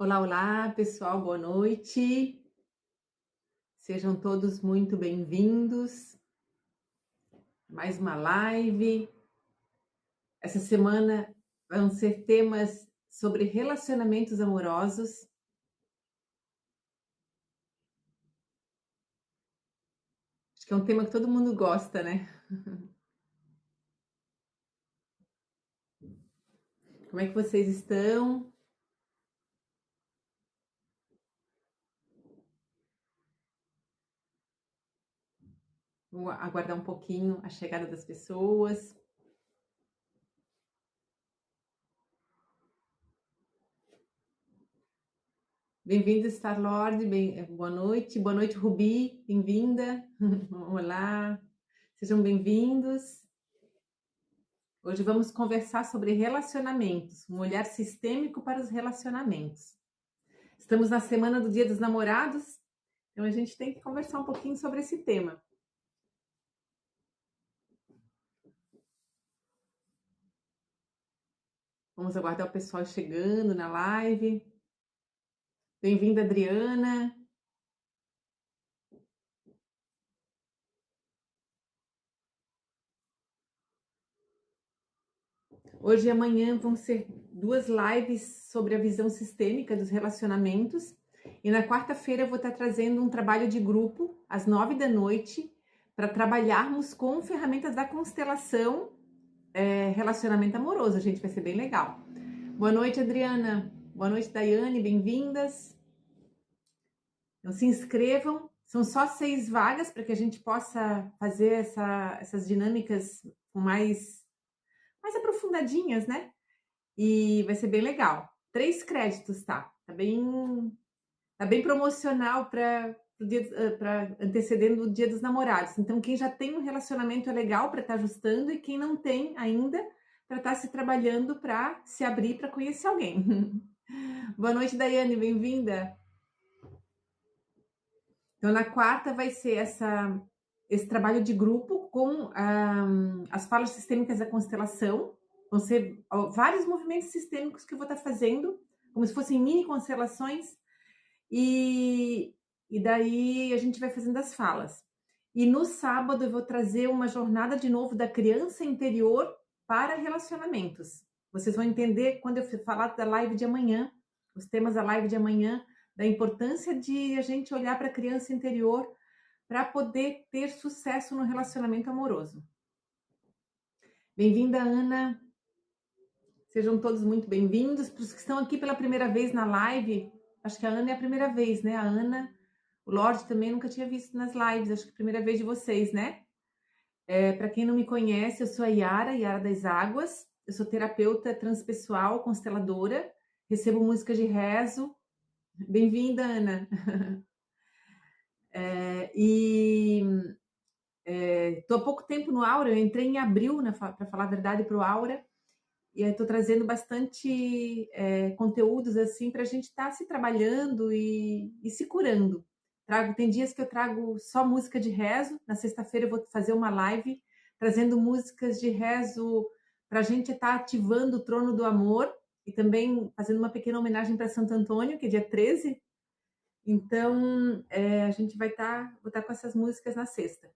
Olá, olá, pessoal, boa noite. Sejam todos muito bem-vindos a mais uma live. Essa semana vão ser temas sobre relacionamentos amorosos. Acho que é um tema que todo mundo gosta, né? Como é que vocês estão? Vou aguardar um pouquinho a chegada das pessoas. Bem-vindo, Star-Lord. Boa noite. Boa noite, Rubi. Bem-vinda. Olá. Sejam bem-vindos. Hoje vamos conversar sobre relacionamentos, um olhar sistêmico para os relacionamentos. Estamos na semana do Dia dos Namorados, então a gente tem que conversar um pouquinho sobre esse tema. Vamos aguardar o pessoal chegando na live. Bem-vinda, Adriana. Hoje e amanhã vão ser duas lives sobre a visão sistêmica dos relacionamentos. E na quarta-feira eu vou estar trazendo um trabalho de grupo às 9 da noite para trabalharmos com ferramentas da constelação relacionamento amoroso. Gente, vai ser bem legal. Boa noite, Adriana. Boa noite, Daiane. Bem-vindas. Então, se inscrevam. São só 6 vagas para que a gente possa fazer essas dinâmicas mais aprofundadinhas, né? E vai ser bem legal. 3 créditos, tá? Tá bem promocional para antecedendo o Dia dos Namorados. Então, quem já tem um relacionamento é legal para estar ajustando, e quem não tem ainda, para estar se trabalhando para se abrir para conhecer alguém. Boa noite, Daiane, bem-vinda. Então, na quarta vai ser esse trabalho de grupo com as falas sistêmicas da constelação. Vão ser vários movimentos sistêmicos que eu vou estar fazendo, como se fossem mini constelações, e daí a gente vai fazendo as falas. E no sábado eu vou trazer uma jornada de novo da criança interior para relacionamentos. Vocês vão entender quando eu falar da live de amanhã, os temas da live de amanhã, da importância de a gente olhar para a criança interior para poder ter sucesso no relacionamento amoroso. Bem-vinda, Ana. Sejam todos muito bem-vindos. Para os que estão aqui pela primeira vez na live, acho que a Ana é a primeira vez, né? A Ana, o Lorde também nunca tinha visto nas lives, acho que é a primeira vez de vocês, né? Para quem não me conhece, eu sou a Yara das Águas, eu sou terapeuta transpessoal, consteladora, recebo música de rezo. Bem-vinda, Ana. Estou há pouco tempo no Aura, eu entrei em abril, para falar a verdade, para o Aura, e estou trazendo bastante conteúdos assim para a gente estar se trabalhando e se curando. Tem dias que eu trago só música de rezo. Na sexta-feira eu vou fazer uma live trazendo músicas de rezo para a gente estar ativando o trono do amor, e também fazendo uma pequena homenagem para Santo Antônio, que é dia 13. Então, a gente vou estar com essas músicas na sexta.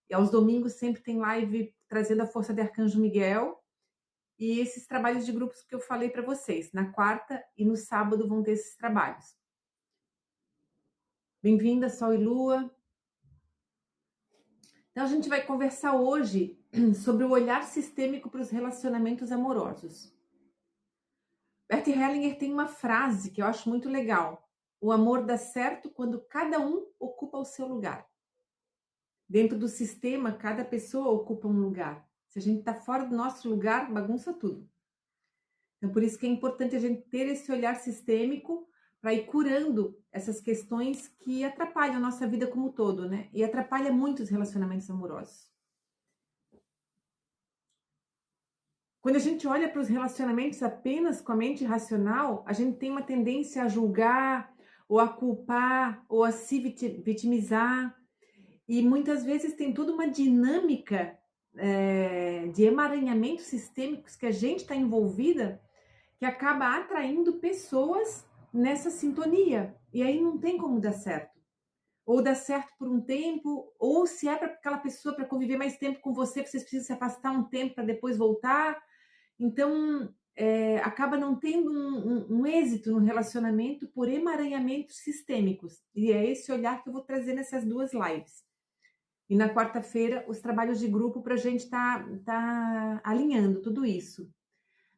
E aos domingos sempre tem live trazendo a força de Arcanjo Miguel, e esses trabalhos de grupos que eu falei para vocês. Na quarta e no sábado vão ter esses trabalhos. Bem-vinda, Sol e Lua. Então, a gente vai conversar hoje sobre o olhar sistêmico para os relacionamentos amorosos. Bert Hellinger tem uma frase que eu acho muito legal. O amor dá certo quando cada um ocupa o seu lugar. Dentro do sistema, cada pessoa ocupa um lugar. Se a gente está fora do nosso lugar, bagunça tudo. Então, por isso que é importante a gente ter esse olhar sistêmico para ir curando essas questões que atrapalham a nossa vida como um todo, né? E atrapalha muito os relacionamentos amorosos. Quando a gente olha para os relacionamentos apenas com a mente racional, a gente tem uma tendência a julgar, ou a culpar, ou a se vitimizar. E muitas vezes tem toda uma dinâmica de emaranhamentos sistêmicos que a gente está envolvida, que acaba atraindo pessoas nessa sintonia. E aí não tem como dar certo. Ou dá certo por um tempo, ou se é para aquela pessoa para conviver mais tempo com você, vocês precisam se afastar um tempo para depois voltar. Então, acaba não tendo um êxito no relacionamento por emaranhamentos sistêmicos. E é esse olhar que eu vou trazer nessas duas lives. E na quarta-feira, os trabalhos de grupo para a gente tá alinhando tudo isso.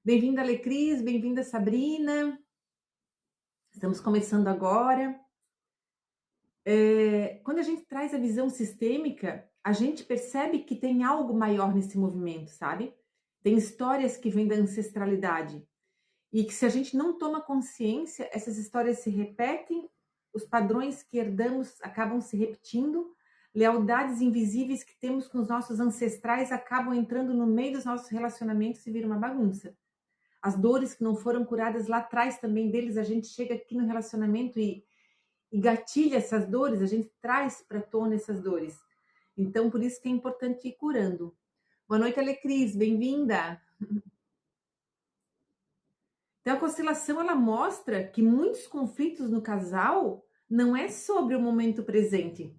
Bem-vinda, Lecris, bem-vinda, Sabrina. Estamos começando agora. Quando a gente traz a visão sistêmica, a gente percebe que tem algo maior nesse movimento, sabe? Tem histórias que vêm da ancestralidade. E que se a gente não toma consciência, essas histórias se repetem, os padrões que herdamos acabam se repetindo, lealdades invisíveis que temos com os nossos ancestrais acabam entrando no meio dos nossos relacionamentos e vira uma bagunça. As dores que não foram curadas lá atrás também deles, a gente chega aqui no relacionamento e gatilha essas dores, a gente traz para tona essas dores. Então, por isso que é importante ir curando. Boa noite, Alecris, bem-vinda! Então, a constelação, ela mostra que muitos conflitos no casal não é sobre o momento presente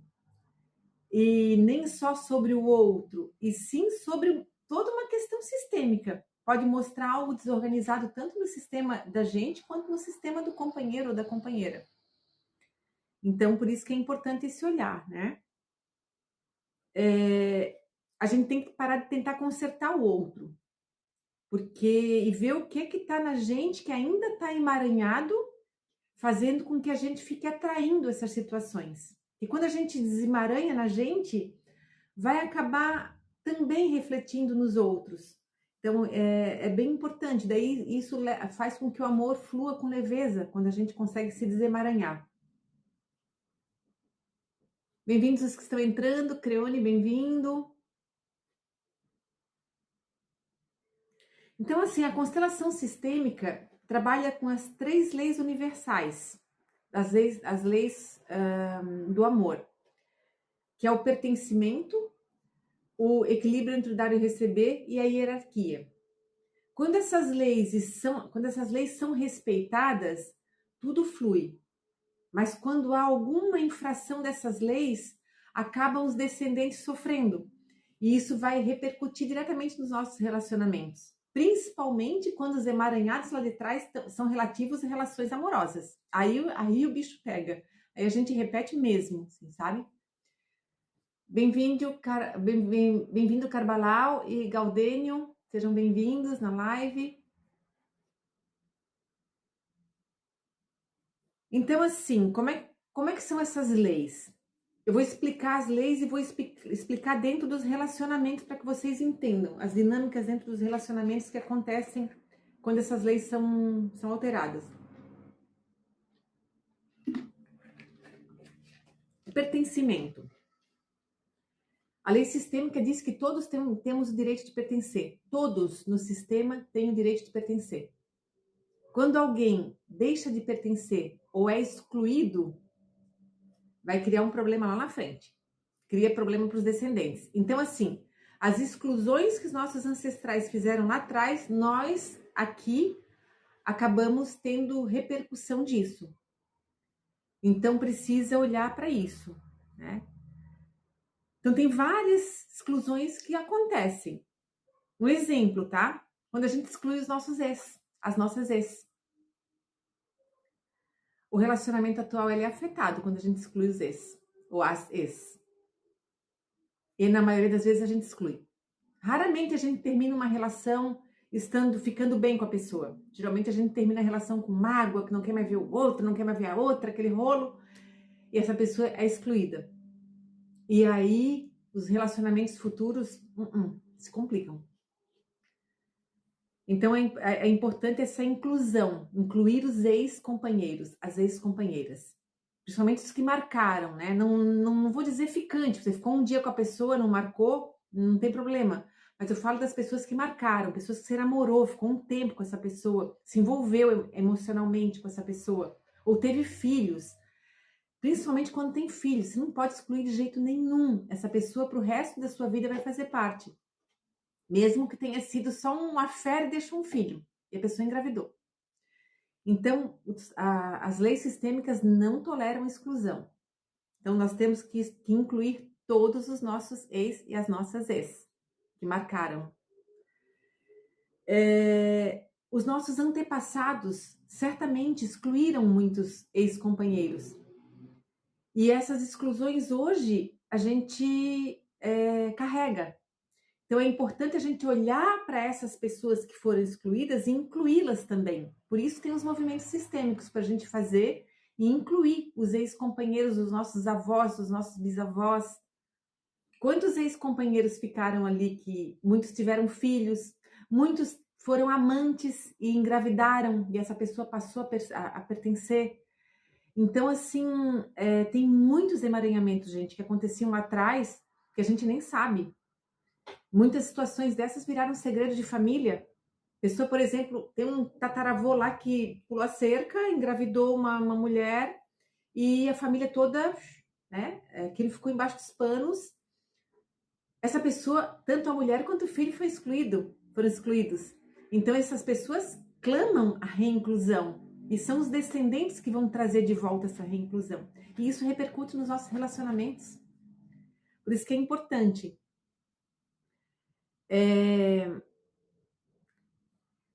e nem só sobre o outro, e sim sobre toda uma questão sistêmica. Pode mostrar algo desorganizado tanto no sistema da gente quanto no sistema do companheiro ou da companheira. Então, por isso que é importante esse olhar, né? A gente tem que parar de tentar consertar o outro, e ver o que está na gente que ainda está emaranhado, fazendo com que a gente fique atraindo essas situações. E quando a gente desemaranha na gente, vai acabar também refletindo nos outros. Então, é bem importante. Daí, isso faz com que o amor flua com leveza, quando a gente consegue se desemaranhar. Bem-vindos os que estão entrando. Creone, bem-vindo. Então, assim, a constelação sistêmica trabalha com as 3 leis universais, as leis do amor, que é o pertencimento, o equilíbrio entre o dar e receber e a hierarquia. Quando essas leis são respeitadas, tudo flui. Mas quando há alguma infração dessas leis, acabam os descendentes sofrendo. E isso vai repercutir diretamente nos nossos relacionamentos. Principalmente quando os emaranhados lá de trás são relativos a relações amorosas. Aí o bicho pega. Aí a gente repete mesmo, assim, sabe? Bem-vindo, bem-vindo Carbalal e Gaudênio, sejam bem-vindos na live. Então, assim, como é que são essas leis? Eu vou explicar as leis e vou explicar dentro dos relacionamentos para que vocês entendam as dinâmicas dentro dos relacionamentos que acontecem quando essas leis são alteradas. Pertencimento. A lei sistêmica diz que todos temos o direito de pertencer. Todos no sistema têm o direito de pertencer. Quando alguém deixa de pertencer ou é excluído, vai criar um problema lá na frente. Cria problema para os descendentes. Então, assim, as exclusões que os nossos ancestrais fizeram lá atrás, nós aqui acabamos tendo repercussão disso. Então, precisa olhar para isso, né? Então, tem várias exclusões que acontecem. Um exemplo, tá? Quando a gente exclui os nossos ex, as nossas ex. O relacionamento atual ele é afetado quando a gente exclui os ex, ou as ex. E na maioria das vezes a gente exclui. Raramente a gente termina uma relação ficando bem com a pessoa. Geralmente a gente termina a relação com mágoa, que não quer mais ver o outro, não quer mais ver a outra, aquele rolo. E essa pessoa é excluída. E aí os relacionamentos futuros se complicam. Então é importante essa inclusão, incluir os ex-companheiros, as ex-companheiras. Principalmente os que marcaram, né? Não vou dizer ficante, você ficou um dia com a pessoa, não marcou, não tem problema. Mas eu falo das pessoas que marcaram, pessoas que você namorou, ficou um tempo com essa pessoa, se envolveu emocionalmente com essa pessoa, ou teve filhos. Principalmente quando tem filhos, você não pode excluir de jeito nenhum. Essa pessoa para o resto da sua vida vai fazer parte. Mesmo que tenha sido só um affair e deixou um filho, e a pessoa engravidou. Então, as leis sistêmicas não toleram exclusão. Então, nós temos que incluir todos os nossos ex e as nossas ex, que marcaram. Os nossos antepassados certamente excluíram muitos ex-companheiros. E essas exclusões hoje a gente carrega. Então é importante a gente olhar para essas pessoas que foram excluídas e incluí-las também. Por isso tem os movimentos sistêmicos para a gente fazer e incluir os ex-companheiros dos nossos avós, dos nossos bisavós. Quantos ex-companheiros ficaram ali que muitos tiveram filhos, muitos foram amantes e engravidaram e essa pessoa passou a pertencer. Então, assim, tem muitos emaranhamentos, gente, que aconteciam lá atrás que a gente nem sabe. Muitas situações dessas viraram segredo de família. Pessoa, por exemplo, tem um tataravô lá que pulou a cerca, engravidou uma mulher e a família toda, né, que ele ficou embaixo dos panos. Essa pessoa, tanto a mulher quanto o filho foram excluídos. Então essas pessoas clamam a reinclusão e são os descendentes que vão trazer de volta essa reinclusão. E isso repercute nos nossos relacionamentos. Por isso que é importante.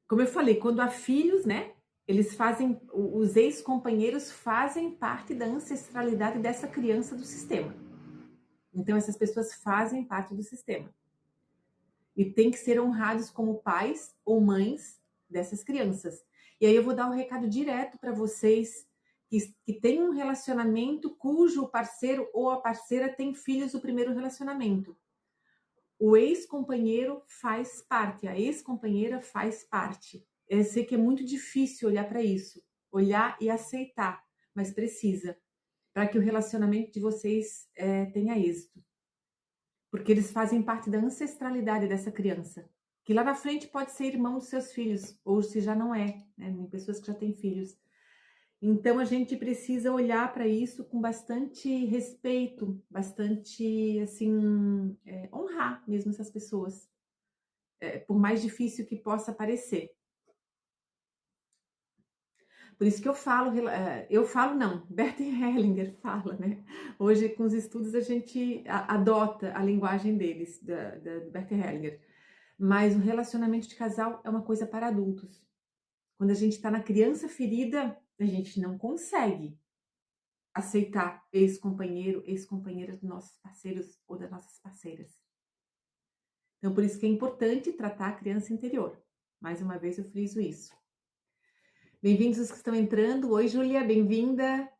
Como eu falei, quando há filhos, né? Os ex-companheiros fazem parte da ancestralidade dessa criança do sistema. Então essas pessoas fazem parte do sistema. E tem que ser honrados como pais ou mães dessas crianças. E aí eu vou dar um recado direto para vocês que têm um relacionamento cujo parceiro ou a parceira tem filhos do primeiro relacionamento. O ex-companheiro faz parte, a ex-companheira faz parte. Eu sei que é muito difícil olhar para isso, olhar e aceitar, mas precisa, para que o relacionamento de vocês tenha êxito. Porque eles fazem parte da ancestralidade dessa criança, que lá na frente pode ser irmão dos seus filhos, ou se já não é, né? Tem pessoas que já têm filhos. Então a gente precisa olhar para isso com bastante respeito, bastante assim, honrar mesmo essas pessoas, por mais difícil que possa parecer. Por isso que eu falo não, Bert Hellinger fala, né? Hoje com os estudos a gente adota a linguagem deles, da Bert Hellinger. Mas o relacionamento de casal é uma coisa para adultos. Quando a gente está na criança ferida, a gente não consegue aceitar ex-companheiro, ex-companheira dos nossos parceiros ou das nossas parceiras. Então, por isso que é importante tratar a criança interior. Mais uma vez eu friso isso. Bem-vindos os que estão entrando. Oi, Júlia, bem-vinda.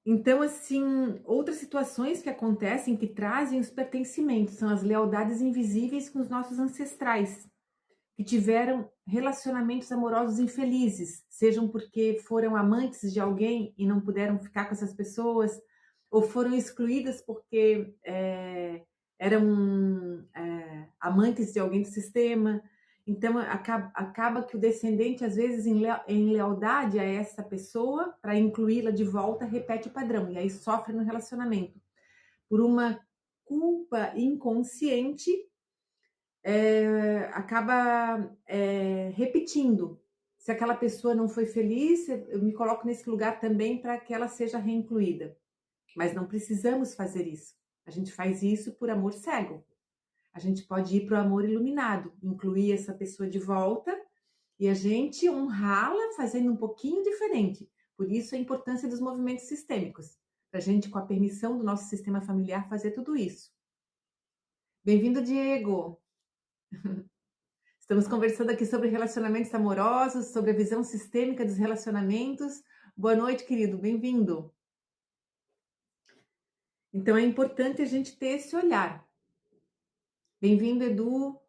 Então, assim, outras situações que acontecem que trazem os pertencimentos são as lealdades invisíveis com os nossos ancestrais, que tiveram relacionamentos amorosos infelizes, sejam porque foram amantes de alguém e não puderam ficar com essas pessoas, ou foram excluídas porque eram amantes de alguém do sistema. Então, acaba que o descendente, às vezes, em lealdade a essa pessoa, para incluí-la de volta, repete o padrão, e aí sofre no relacionamento. Por uma culpa inconsciente, acaba repetindo. Se aquela pessoa não foi feliz, eu me coloco nesse lugar também para que ela seja reincluída. Mas não precisamos fazer isso. A gente faz isso por amor cego. A gente pode ir para o amor iluminado, incluir essa pessoa de volta e a gente honrá-la fazendo um pouquinho diferente. Por isso a importância dos movimentos sistêmicos, para a gente, com a permissão do nosso sistema familiar, fazer tudo isso. Bem-vindo, Diego! Estamos conversando aqui sobre relacionamentos amorosos, sobre a visão sistêmica dos relacionamentos. Boa noite, querido, bem-vindo. Então é importante a gente ter esse olhar. Bem-vindo, Edu.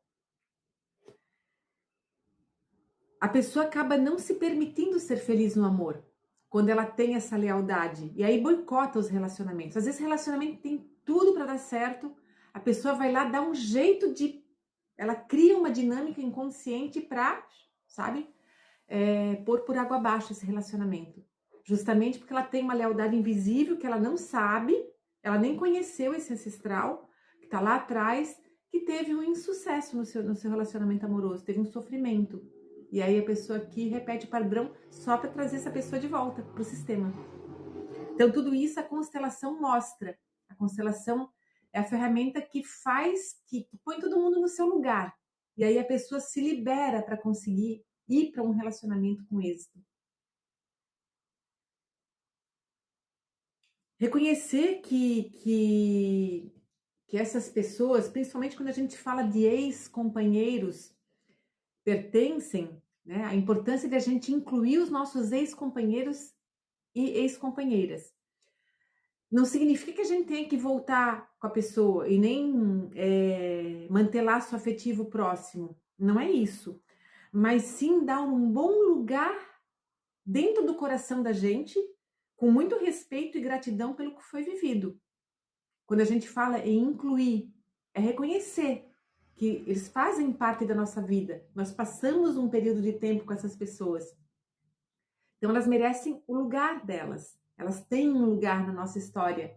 A pessoa acaba não se permitindo ser feliz no amor, quando ela tem essa lealdade. E aí boicota os relacionamentos. Às vezes relacionamento tem tudo para dar certo, a pessoa vai lá dar um jeito de... Ela cria uma dinâmica inconsciente para, sabe, pôr por água abaixo esse relacionamento. Justamente porque ela tem uma lealdade invisível que ela não sabe, ela nem conheceu esse ancestral que está lá atrás, que teve um insucesso no seu relacionamento amoroso, teve um sofrimento. E aí a pessoa aqui repete o padrão só para trazer essa pessoa de volta para o sistema. Então, tudo isso a constelação mostra. A constelação é a ferramenta que faz, que põe todo mundo no seu lugar. E aí a pessoa se libera para conseguir ir para um relacionamento com êxito. Reconhecer que essas pessoas, principalmente quando a gente fala de ex-companheiros, pertencem, né? A importância de a gente incluir os nossos ex-companheiros e ex-companheiras. Não significa que a gente tenha que voltar com a pessoa e nem manter laço afetivo próximo. Não é isso. Mas sim dar um bom lugar dentro do coração da gente, com muito respeito e gratidão pelo que foi vivido. Quando a gente fala em incluir, é reconhecer que eles fazem parte da nossa vida. Nós passamos um período de tempo com essas pessoas. Então elas merecem o lugar delas. Elas têm um lugar na nossa história.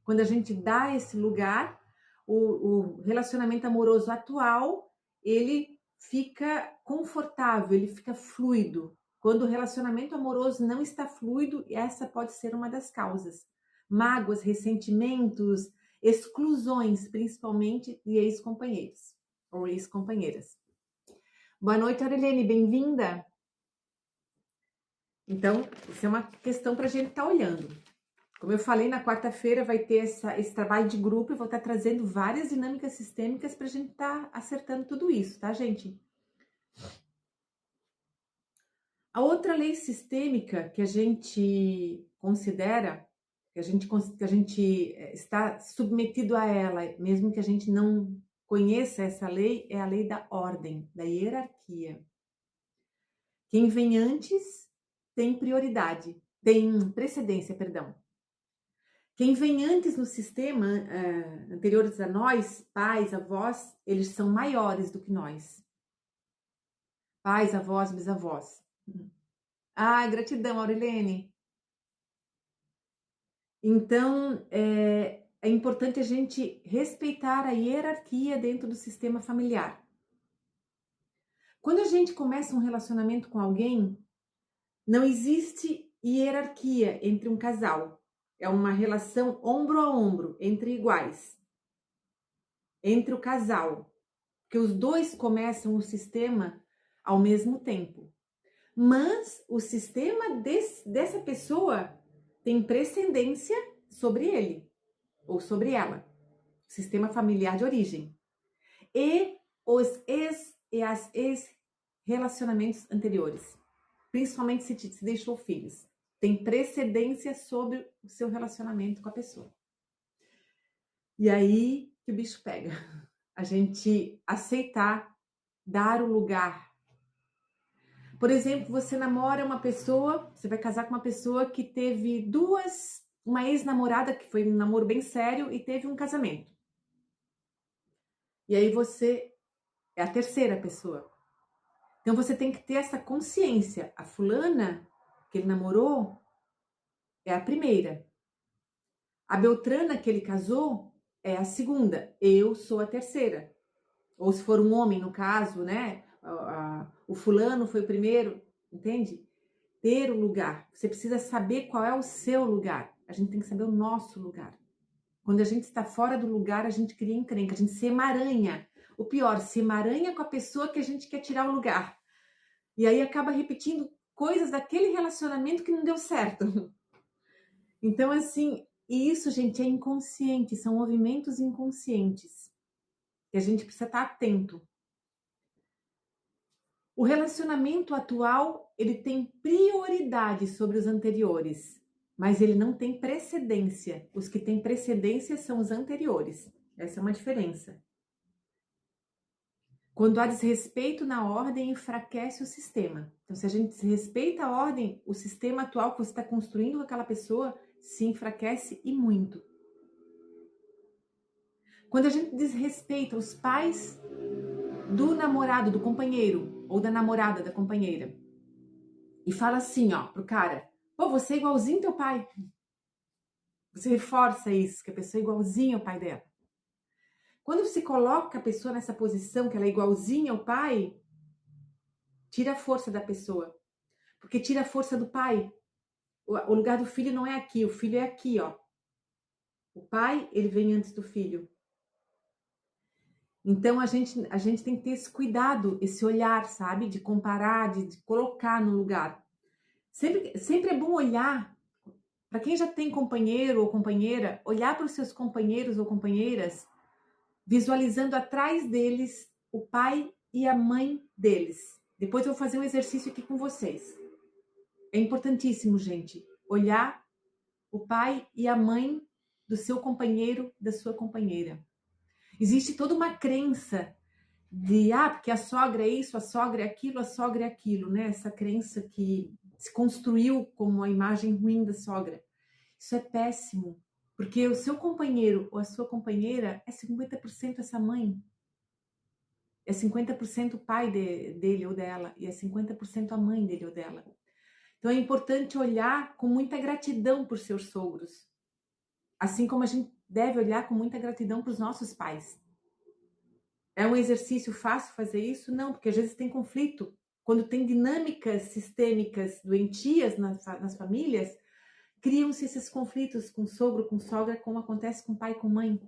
Quando a gente dá esse lugar, o relacionamento amoroso atual, ele fica confortável, ele fica fluido. Quando o relacionamento amoroso não está fluido, essa pode ser uma das causas. Mágoas, ressentimentos, exclusões, principalmente de ex-companheiros ou ex-companheiras. Boa noite, Aureliane, bem-vinda. Então, isso é uma questão para a gente estar olhando. Como eu falei, na quarta-feira vai ter esse trabalho de grupo e vou estar trazendo várias dinâmicas sistêmicas para a gente estar acertando tudo isso, tá, gente? A outra lei sistêmica que a gente considera, que a gente está submetido a ela, mesmo que a gente não conheça essa lei, é a lei da ordem, da hierarquia. Quem vem antes tem prioridade, tem precedência, perdão. Quem vem antes no sistema, anteriores a nós, pais, avós, eles são maiores do que nós. Pais, avós, bisavós. Ah, gratidão, Aureliane. Então, é importante a gente respeitar a hierarquia dentro do sistema familiar. Quando a gente começa um relacionamento com alguém, não existe hierarquia entre um casal. É uma relação ombro a ombro, entre iguais. Entre o casal. Porque os dois começam o sistema ao mesmo tempo. Mas o sistema dessa pessoa tem precedência sobre ele ou sobre ela. Sistema familiar de origem. E os ex e as ex-relacionamentos anteriores. Principalmente se deixou filhos. Tem precedência sobre o seu relacionamento com a pessoa. E aí que o bicho pega. A gente aceitar, dar o lugar. Por exemplo, você namora uma pessoa, você vai casar com uma pessoa que teve uma ex-namorada, que foi um namoro bem sério, e teve um casamento. E aí você é a terceira pessoa. Então você tem que ter essa consciência. A fulana que ele namorou é a primeira. A Beltrana que ele casou é a segunda. Eu sou a terceira. Ou se for um homem, no caso, né? O fulano foi o primeiro, entende? Ter o lugar. Você precisa saber qual é o seu lugar. A gente tem que saber o nosso lugar. Quando a gente está fora do lugar, a gente cria encrenca, a gente se emaranha. O pior, se emaranha com a pessoa que a gente quer tirar o lugar. E aí acaba repetindo coisas daquele relacionamento que não deu certo. Então, assim, isso, gente, é inconsciente, são movimentos inconscientes. Que a gente precisa estar atento. O relacionamento atual, ele tem prioridade sobre os anteriores, mas ele não tem precedência. Os que têm precedência são os anteriores. Essa é uma diferença. Quando há desrespeito na ordem, enfraquece o sistema. Então, se a gente desrespeita a ordem, o sistema atual que você está construindo com aquela pessoa se enfraquece e muito. Quando a gente desrespeita os pais do namorado, do companheiro, ou da namorada da companheira, e fala assim, ó, pro cara, pô, você é igualzinho teu pai. Você reforça isso, que a pessoa é igualzinha ao pai dela. Quando você coloca a pessoa nessa posição, que ela é igualzinha ao pai, tira a força da pessoa, porque tira a força do pai. O lugar do filho não é aqui, o filho é aqui, ó. O pai, ele vem antes do filho. Então a gente tem que ter esse cuidado, esse olhar, sabe? De comparar, de colocar no lugar. Sempre é bom olhar, para quem já tem companheiro ou companheira, olhar para os seus companheiros ou companheiras, visualizando atrás deles o pai e a mãe deles. Depois eu vou fazer um exercício aqui com vocês. É importantíssimo, gente, olhar o pai e a mãe do seu companheiro, da sua companheira. Existe toda uma crença de, porque a sogra é isso, a sogra é aquilo, a sogra é aquilo, né? Essa crença que se construiu como a imagem ruim da sogra. Isso é péssimo, porque o seu companheiro ou a sua companheira é 50% essa mãe, é 50% o pai dele ou dela, e é 50% a mãe dele ou dela. Então é importante olhar com muita gratidão por seus sogros, assim como a gente deve olhar com muita gratidão para os nossos pais. É um exercício fácil fazer isso? Não, porque às vezes tem conflito. Quando tem dinâmicas sistêmicas doentias nas famílias, criam-se esses conflitos com sogro, com sogra, como acontece com pai e com mãe.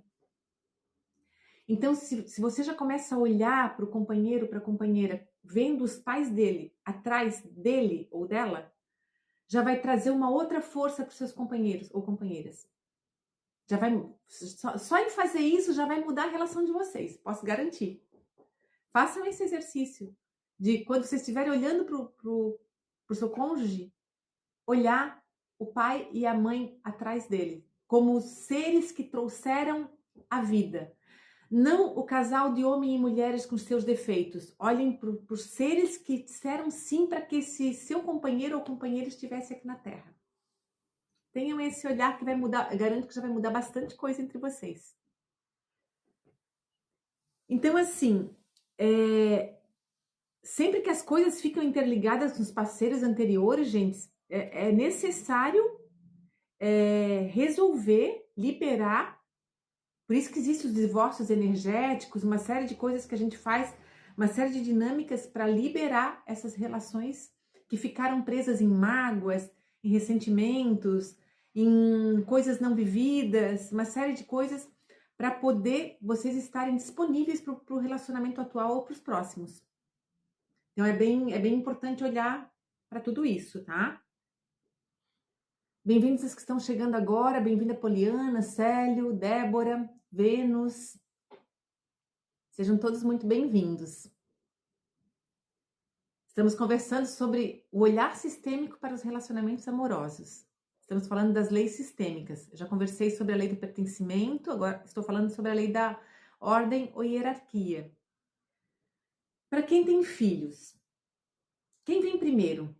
Então, se você já começa a olhar para o companheiro, para a companheira, vendo os pais dele atrás dele ou dela, já vai trazer uma outra força para os seus companheiros ou companheiras. Já vai, só em fazer isso já vai mudar a relação de vocês, posso garantir. Façam esse exercício de quando vocês estiverem olhando para o seu cônjuge, olhar o pai e a mãe atrás dele, como seres que trouxeram a vida. Não o casal de homem e mulheres com seus defeitos. Olhem para os seres que disseram sim para que esse seu companheiro ou companheira estivesse aqui na Terra. Tenham esse olhar que vai mudar, garanto que já vai mudar bastante coisa entre vocês. Então, assim, sempre que as coisas ficam interligadas com os parceiros anteriores, gente, é necessário resolver, liberar. Por isso que existem os divórcios energéticos, uma série de coisas que a gente faz, uma série de dinâmicas para liberar essas relações que ficaram presas em mágoas, em ressentimentos, em coisas não vividas, uma série de coisas para poder vocês estarem disponíveis para o relacionamento atual ou para os próximos. Então é bem importante olhar para tudo isso, tá? Bem-vindos os que estão chegando agora, bem-vinda Poliana, Célio, Débora, Vênus. Sejam todos muito bem-vindos. Estamos conversando sobre o olhar sistêmico para os relacionamentos amorosos. Estamos falando das leis sistêmicas. Eu já conversei sobre a lei do pertencimento, agora estou falando sobre a lei da ordem ou hierarquia. Para quem tem filhos, quem vem primeiro?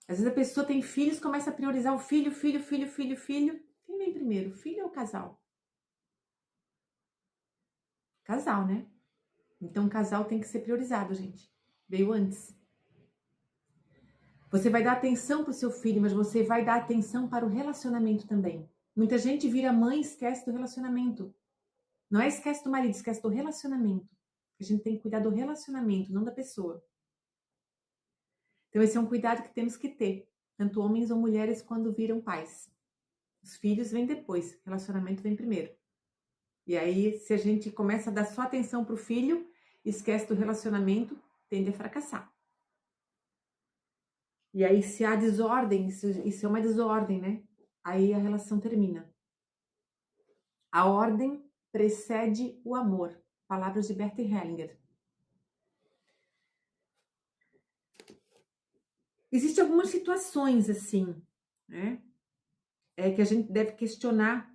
Às vezes a pessoa tem filhos, começa a priorizar o filho. Quem vem primeiro, o filho ou o casal? Casal, né? Então o casal tem que ser priorizado, gente. Veio antes. Você vai dar atenção para o seu filho, mas você vai dar atenção para o relacionamento também. Muita gente vira mãe e esquece do relacionamento. Não é esquece do marido, esquece do relacionamento. A gente tem que cuidar do relacionamento, não da pessoa. Então esse é um cuidado que temos que ter, tanto homens ou mulheres quando viram pais. Os filhos vêm depois, o relacionamento vem primeiro. E aí, se a gente começa a dar só atenção para o filho, esquece do relacionamento, tende a fracassar. E aí, se há desordem, isso é uma desordem, né? Aí a relação termina. A ordem precede o amor. Palavras de Bert Hellinger. Existem algumas situações assim, né? Que a gente deve questionar,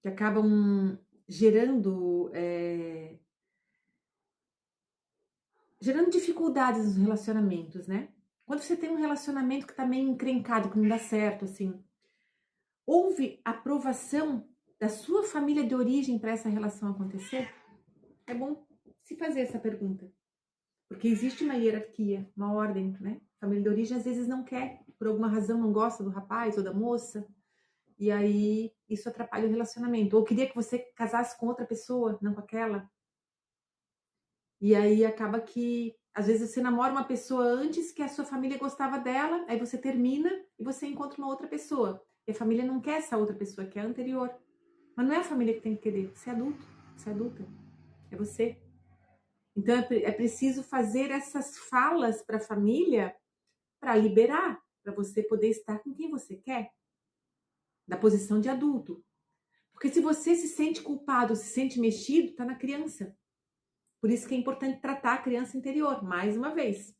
que acabam gerando dificuldades nos relacionamentos, né? Quando você tem um relacionamento que tá meio encrencado, que não dá certo, assim, houve aprovação da sua família de origem para essa relação acontecer? É bom se fazer essa pergunta. Porque existe uma hierarquia, uma ordem, né? A família de origem às vezes não quer, por alguma razão não gosta do rapaz ou da moça, e aí isso atrapalha o relacionamento. Ou queria que você casasse com outra pessoa, não com aquela. E aí acaba que Às vezes você namora uma pessoa antes que a sua família gostava dela, aí você termina e você encontra uma outra pessoa. E a família não quer essa outra pessoa, quer a anterior. Mas não é a família que tem que querer, você é adulto, você é adulta, é você. Então é preciso fazer essas falas para a família para liberar, para você poder estar com quem você quer, da posição de adulto. Porque se você se sente culpado, se sente mexido, está na criança. Por isso que é importante tratar a criança interior, mais uma vez.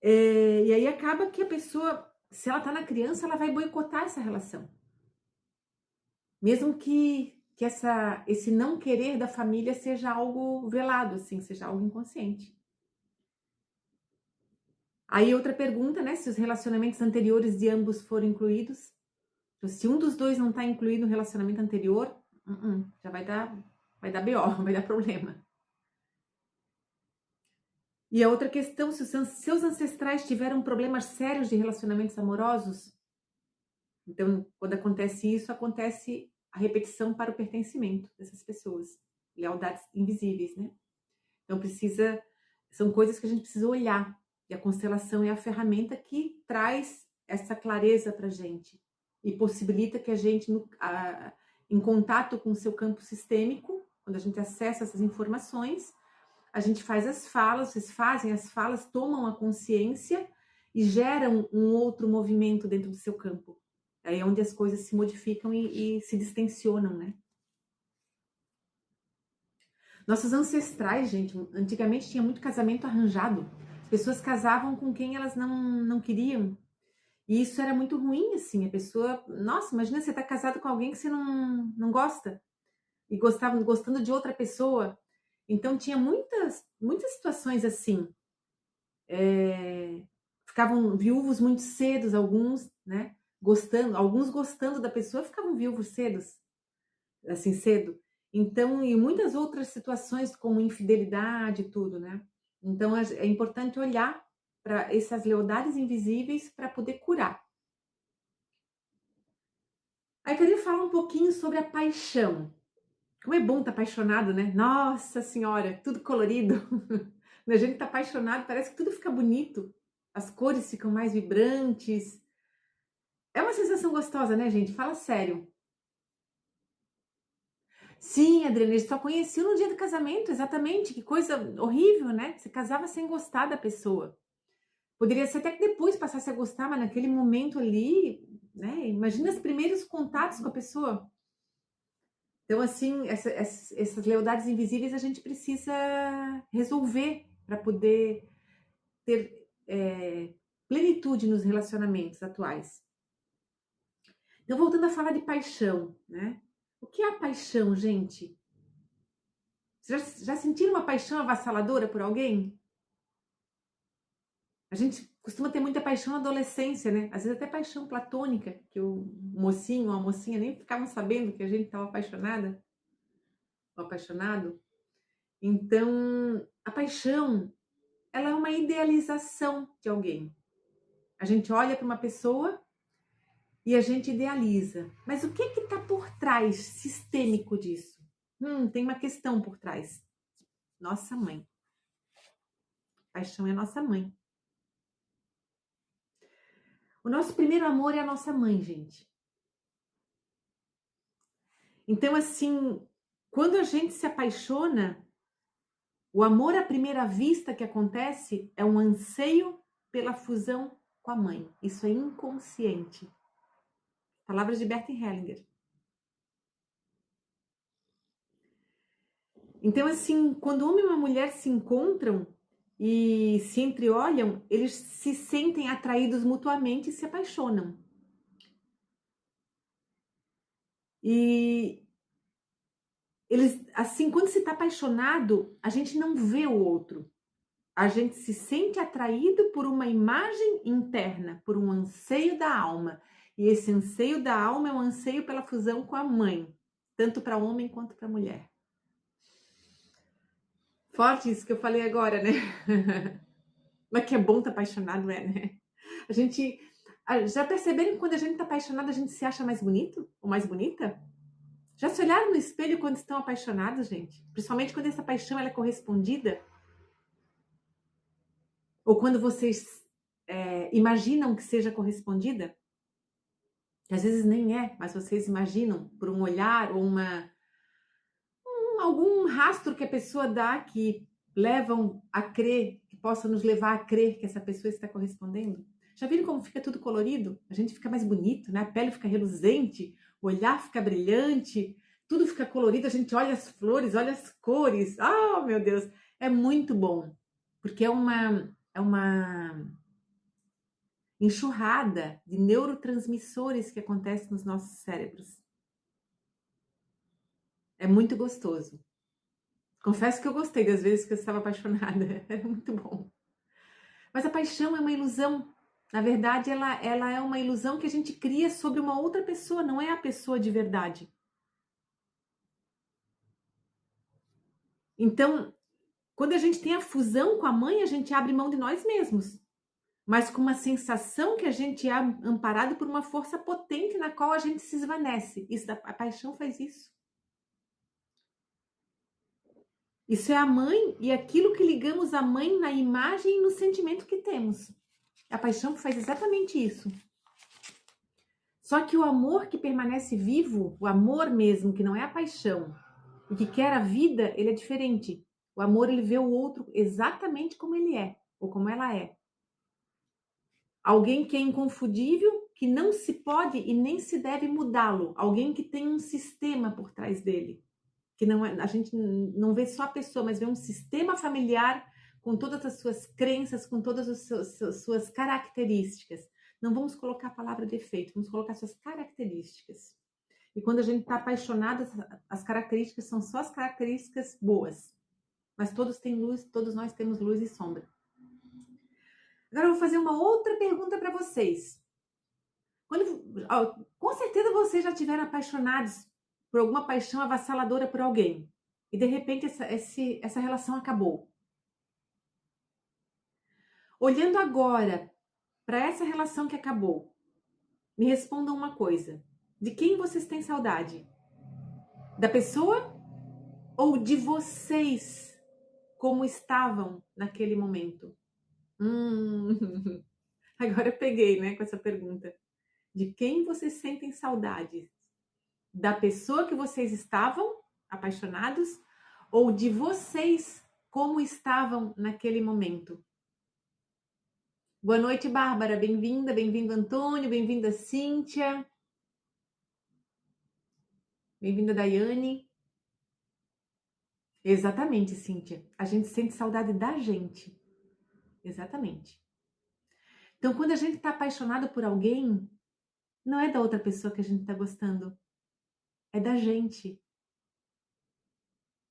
E aí acaba que a pessoa, se ela está na criança, ela vai boicotar essa relação. Mesmo que esse não querer da família seja algo velado, assim, seja algo inconsciente. Aí outra pergunta, né? Se os relacionamentos anteriores de ambos foram incluídos. Então, se um dos dois não está incluído no relacionamento anterior, já vai dar BO, vai dar problema. E a outra questão, se os seus ancestrais tiveram problemas sérios de relacionamentos amorosos, então, quando acontece isso, acontece a repetição para o pertencimento dessas pessoas. Lealdades invisíveis, né? Então, são coisas que a gente precisa olhar. E a constelação é a ferramenta que traz essa clareza para a gente. E possibilita que a gente, em contato com o seu campo sistêmico, quando a gente acessa essas informações, a gente faz as falas, vocês fazem as falas, tomam a consciência e geram um outro movimento dentro do seu campo. Aí é onde as coisas se modificam e se distensionam, né? Nossos ancestrais, gente, antigamente tinha muito casamento arranjado. As pessoas casavam com quem elas não queriam. E isso era muito ruim, assim. A pessoa... Nossa, imagina você estar casado com alguém que você não gosta. E gostando de outra pessoa. Então, tinha muitas situações assim. Ficavam viúvos muito cedo, alguns, né? Alguns gostando da pessoa, ficavam viúvos assim, cedo. Então, e muitas outras situações, como infidelidade e tudo, né? Então, é importante olhar para essas lealdades invisíveis para poder curar. Aí, eu queria falar um pouquinho sobre a paixão. Como é bom estar apaixonado, né? Nossa Senhora, tudo colorido. Quando a gente está apaixonado, parece que tudo fica bonito. As cores ficam mais vibrantes. É uma sensação gostosa, né, gente? Fala sério. Sim, Adriana, ele só conheceu no dia do casamento, exatamente. Que coisa horrível, né? Você casava sem gostar da pessoa. Poderia ser até que depois passasse a gostar, mas naquele momento ali, né? Imagina os primeiros contatos com a pessoa. Então, assim, essas lealdades invisíveis a gente precisa resolver para poder ter plenitude nos relacionamentos atuais. Então, voltando a falar de paixão, né? O que é a paixão, gente? Vocês já sentiram uma paixão avassaladora por alguém? A gente costuma ter muita paixão na adolescência, né? Às vezes até paixão platônica, que o mocinho ou a mocinha nem ficavam sabendo que a gente estava apaixonada ou apaixonado. Então, a paixão, ela é uma idealização de alguém. A gente olha para uma pessoa e a gente idealiza. Mas o que está por trás sistêmico disso? Tem uma questão por trás. Nossa mãe. Paixão é nossa mãe. O nosso primeiro amor é a nossa mãe, gente. Então, assim, quando a gente se apaixona, o amor à primeira vista que acontece é um anseio pela fusão com a mãe. Isso é inconsciente. Palavras de Bert Hellinger. Então, assim, quando um homem e uma mulher se encontram e se entreolham, eles se sentem atraídos mutuamente e se apaixonam. E eles, assim, quando se está apaixonado, a gente não vê o outro. A gente se sente atraído por uma imagem interna, por um anseio da alma. E esse anseio da alma é um anseio pela fusão com a mãe, tanto para homem quanto para mulher. Forte isso que eu falei agora, né? Mas que é bom estar apaixonado, né? A gente... Já perceberam que quando a gente está apaixonado, a gente se acha mais bonito ou mais bonita? Já se olharam no espelho quando estão apaixonados, gente? Principalmente quando essa paixão ela é correspondida? Ou quando vocês imaginam que seja correspondida, que às vezes nem é, mas vocês imaginam por um olhar ou algum rastro que a pessoa dá que levam a crer, que possa nos levar a crer que essa pessoa está correspondendo. Já viram como fica tudo colorido? A gente fica mais bonito, né? A pele fica reluzente, o olhar fica brilhante, tudo fica colorido, a gente olha as flores, olha as cores. Oh, meu Deus, é muito bom, porque é uma enxurrada de neurotransmissores que acontece nos nossos cérebros. É muito gostoso. Confesso que eu gostei das vezes que eu estava apaixonada. Era muito bom. Mas a paixão é uma ilusão. Na verdade, ela é uma ilusão que a gente cria sobre uma outra pessoa, não é a pessoa de verdade. Então, quando a gente tem a fusão com a mãe, a gente abre mão de nós mesmos. Mas com uma sensação que a gente é amparado por uma força potente na qual a gente se esvanece. A paixão faz isso. Isso é a mãe e aquilo que ligamos à mãe na imagem e no sentimento que temos. A paixão faz exatamente isso. Só que o amor que permanece vivo, o amor mesmo, que não é a paixão, e que quer a vida, ele é diferente. O amor, ele vê o outro exatamente como ele é, ou como ela é. Alguém que é inconfundível, que não se pode e nem se deve mudá-lo. Alguém que tem um sistema por trás dele. Que não é, a gente não vê só a pessoa, mas vê um sistema familiar com todas as suas crenças, com todas as suas características. Não vamos colocar a palavra defeito, vamos colocar suas características. E quando a gente está apaixonado, as características são só as características boas. Mas todos têm luz, todos nós temos luz e sombra. Agora eu vou fazer uma outra pergunta para vocês. Com certeza vocês já tiveram apaixonados por alguma paixão avassaladora por alguém. E de repente essa relação acabou. Olhando agora para essa relação que acabou, me respondam uma coisa. De quem vocês têm saudade? Da pessoa ou de vocês como estavam naquele momento? Agora eu peguei, né, com essa pergunta. De quem vocês sentem saudade? Da pessoa que vocês estavam apaixonados ou de vocês como estavam naquele momento? Boa noite, Bárbara. Bem-vinda, bem-vindo, Antônio, bem-vinda, Cíntia. Bem-vinda, Daiane. Exatamente, Cíntia. A gente sente saudade da gente. Exatamente. Então, quando a gente está apaixonado por alguém, não é da outra pessoa que a gente está gostando. É da gente.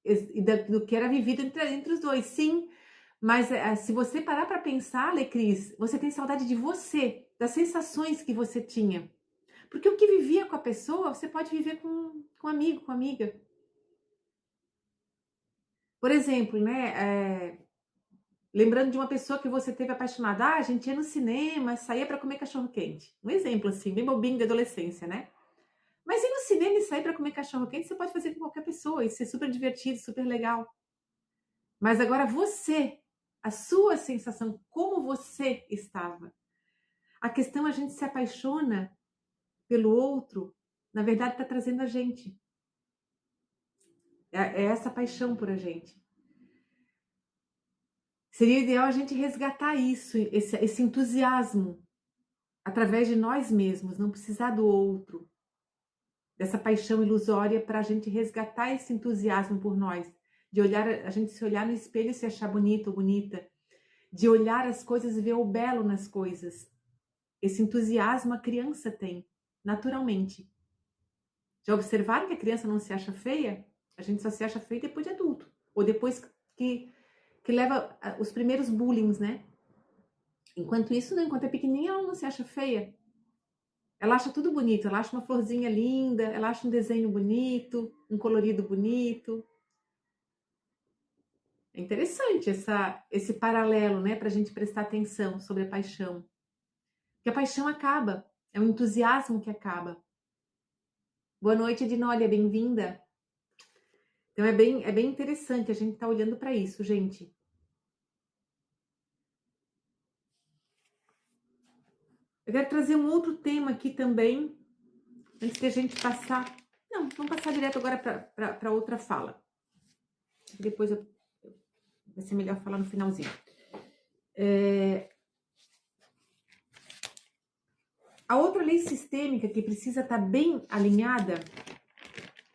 E do que era vivido entre os dois, sim. Mas se você parar para pensar, Lecris, você tem saudade de você, das sensações que você tinha. Porque o que vivia com a pessoa, você pode viver com um amigo, com amiga. Por exemplo, né? Lembrando de uma pessoa que você teve apaixonada. Ah, a gente ia no cinema, saía para comer cachorro-quente. Um exemplo, assim, bem bobinho da adolescência, né? Mas ir no cinema e sair para comer cachorro-quente, você pode fazer com qualquer pessoa. Isso é super divertido, super legal. Mas agora você, a sua sensação, como você estava. A questão a gente se apaixona pelo outro, na verdade está trazendo a gente. É essa paixão por a gente. Seria ideal a gente resgatar isso, esse entusiasmo, através de nós mesmos, não precisar do outro, dessa paixão ilusória para a gente resgatar esse entusiasmo por nós, de olhar, a gente se olhar no espelho e se achar bonito ou bonita, de olhar as coisas e ver o belo nas coisas. Esse entusiasmo a criança tem, naturalmente. Já observaram que a criança não se acha feia? A gente só se acha feia depois de adulto. Ou depois que leva os primeiros bullying, né? Enquanto isso, né? Enquanto é pequenininha, ela não se acha feia. Ela acha tudo bonito. Ela acha uma florzinha linda, ela acha um desenho bonito, um colorido bonito. É interessante esse paralelo, né? Para a gente prestar atenção sobre a paixão. Porque a paixão acaba. É um entusiasmo que acaba. Boa noite, Ednólia. Bem-vinda. Então é bem interessante a gente estar olhando para isso, gente. Eu quero trazer um outro tema aqui também, antes de a gente passar. Não, vamos passar direto agora para outra fala. Depois vai ser melhor falar no finalzinho. A outra lei sistêmica que precisa estar bem alinhada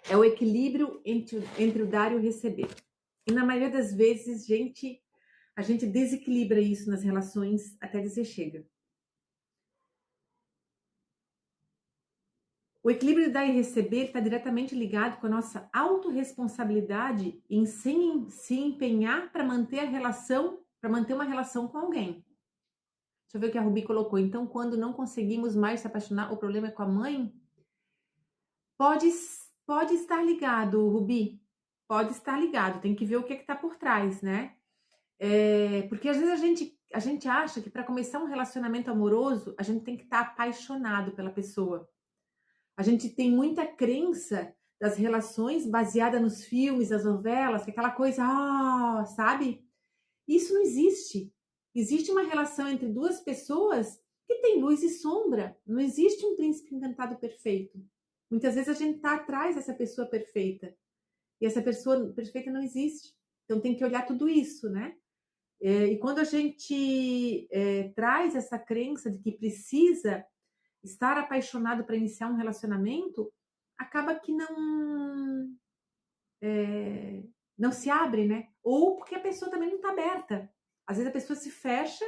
é o equilíbrio entre o dar e o receber. E na maioria das vezes, a gente desequilibra isso nas relações até dizer chega. O equilíbrio de dar e receber está diretamente ligado com a nossa autorresponsabilidade em se empenhar para manter a relação, para manter uma relação com alguém. Deixa eu ver o que a Rubi colocou. Então, quando não conseguimos mais se apaixonar, o problema é com a mãe? Pode estar ligado, Rubi. Pode estar ligado. Tem que ver o que está por trás, né? Porque às vezes a gente acha que para começar um relacionamento amoroso, a gente tem que estar apaixonado pela pessoa. A gente tem muita crença das relações baseada nos filmes, nas novelas, que é aquela coisa, sabe? Isso não existe. Existe uma relação entre duas pessoas que tem luz e sombra. Não existe um príncipe encantado perfeito. Muitas vezes a gente está atrás dessa pessoa perfeita. E essa pessoa perfeita não existe. Então tem que olhar tudo isso, né? E quando a gente traz essa crença de que precisa estar apaixonado para iniciar um relacionamento, acaba que não se abre, né? Ou porque a pessoa também não está aberta. Às vezes a pessoa se fecha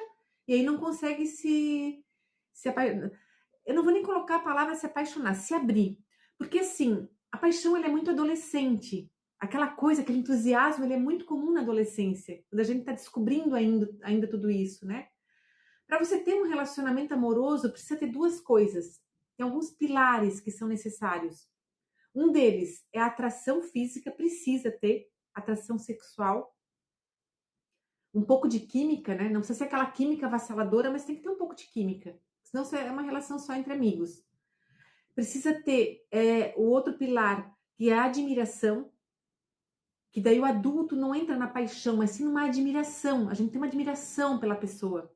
e aí não consegue se apaixonar. Eu não vou nem colocar a palavra se apaixonar, se abrir. Porque assim, a paixão ela é muito adolescente. Aquela coisa, aquele entusiasmo, ele é muito comum na adolescência, quando a gente está descobrindo ainda tudo isso, né? Para você ter um relacionamento amoroso, precisa ter duas coisas. Tem alguns pilares que são necessários. Um deles é a atração física, precisa ter atração sexual, um pouco de química, né? Não precisa ser aquela química avassaladora, mas tem que ter um pouco de química. Senão é uma relação só entre amigos. Precisa ter o outro pilar, que é a admiração, que daí o adulto não entra na paixão, mas sim numa admiração. A gente tem uma admiração pela pessoa.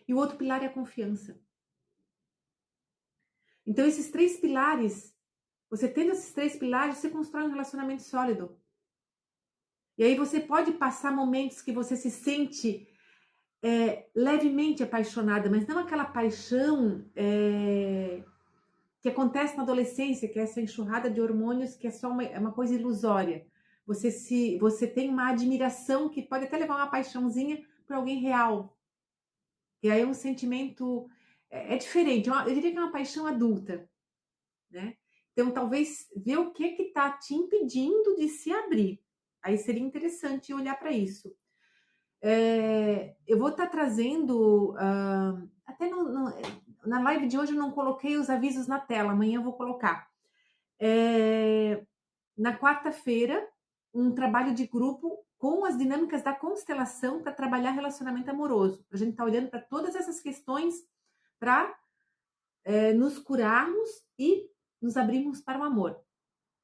E o outro pilar é a confiança. Então, esses três pilares, você tendo esses três pilares, você constrói um relacionamento sólido. E aí você pode passar momentos que você se sente levemente apaixonada, mas não aquela paixão que acontece na adolescência, que é essa enxurrada de hormônios, que é só uma coisa ilusória. Você tem uma admiração que pode até levar uma paixãozinha por alguém real. E aí é um sentimento diferente. Eu diria que é uma paixão adulta, né? Então, talvez ver o que está te impedindo de se abrir. Aí seria interessante olhar para isso. Eu vou estar trazendo, até na live de hoje eu não coloquei os avisos na tela, amanhã eu vou colocar. Na quarta-feira, um trabalho de grupo com as dinâmicas da constelação para trabalhar relacionamento amoroso. A gente está olhando para todas essas questões para nos curarmos e nos abrirmos para o amor.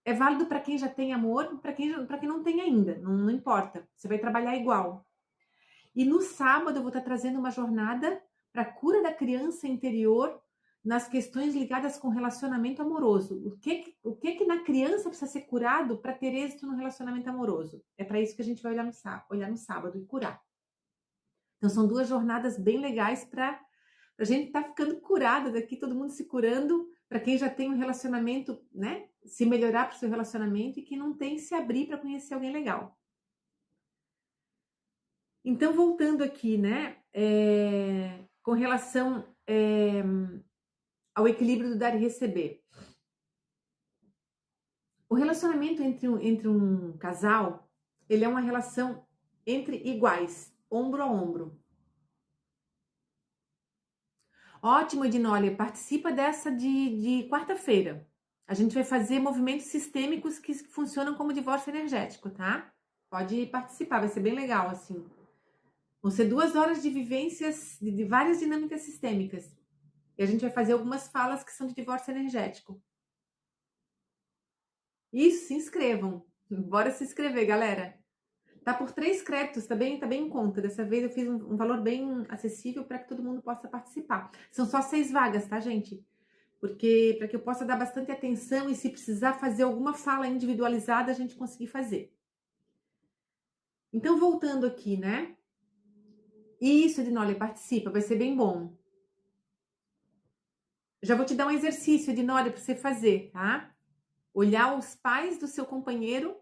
É válido para quem já tem amor, para quem não tem ainda, não importa. Você vai trabalhar igual. E no sábado eu vou estar trazendo uma jornada para a cura da criança interior nas questões ligadas com relacionamento amoroso. O que na criança precisa ser curado para ter êxito no relacionamento amoroso? É para isso que a gente vai olhar no sábado e curar. Então são duas jornadas bem legais para a gente estar ficando curada daqui, todo mundo se curando, para quem já tem um relacionamento, né? Se melhorar para o seu relacionamento e quem não tem, se abrir para conhecer alguém legal. Então, voltando aqui, né? Com relação ao equilíbrio do dar e receber. O relacionamento entre um casal, ele é uma relação entre iguais, ombro a ombro. Ótimo, Edinólia, participa dessa de quarta-feira. A gente vai fazer movimentos sistêmicos que funcionam como divórcio energético, tá? Pode participar, vai ser bem legal, assim. Vão ser 2 horas de vivências de várias dinâmicas sistêmicas. E a gente vai fazer algumas falas que são de divórcio energético. Isso, se inscrevam. Bora se inscrever, galera. Tá por 3 créditos, tá bem em conta. Dessa vez eu fiz um valor bem acessível para que todo mundo possa participar. São só 6 vagas, tá, gente? Porque para que eu possa dar bastante atenção e se precisar fazer alguma fala individualizada, a gente conseguir fazer. Então, voltando aqui, né? Isso, Edinólia, participa, vai ser bem bom. Já vou te dar um exercício, Edinólia, para você fazer, tá? Olhar os pais do seu companheiro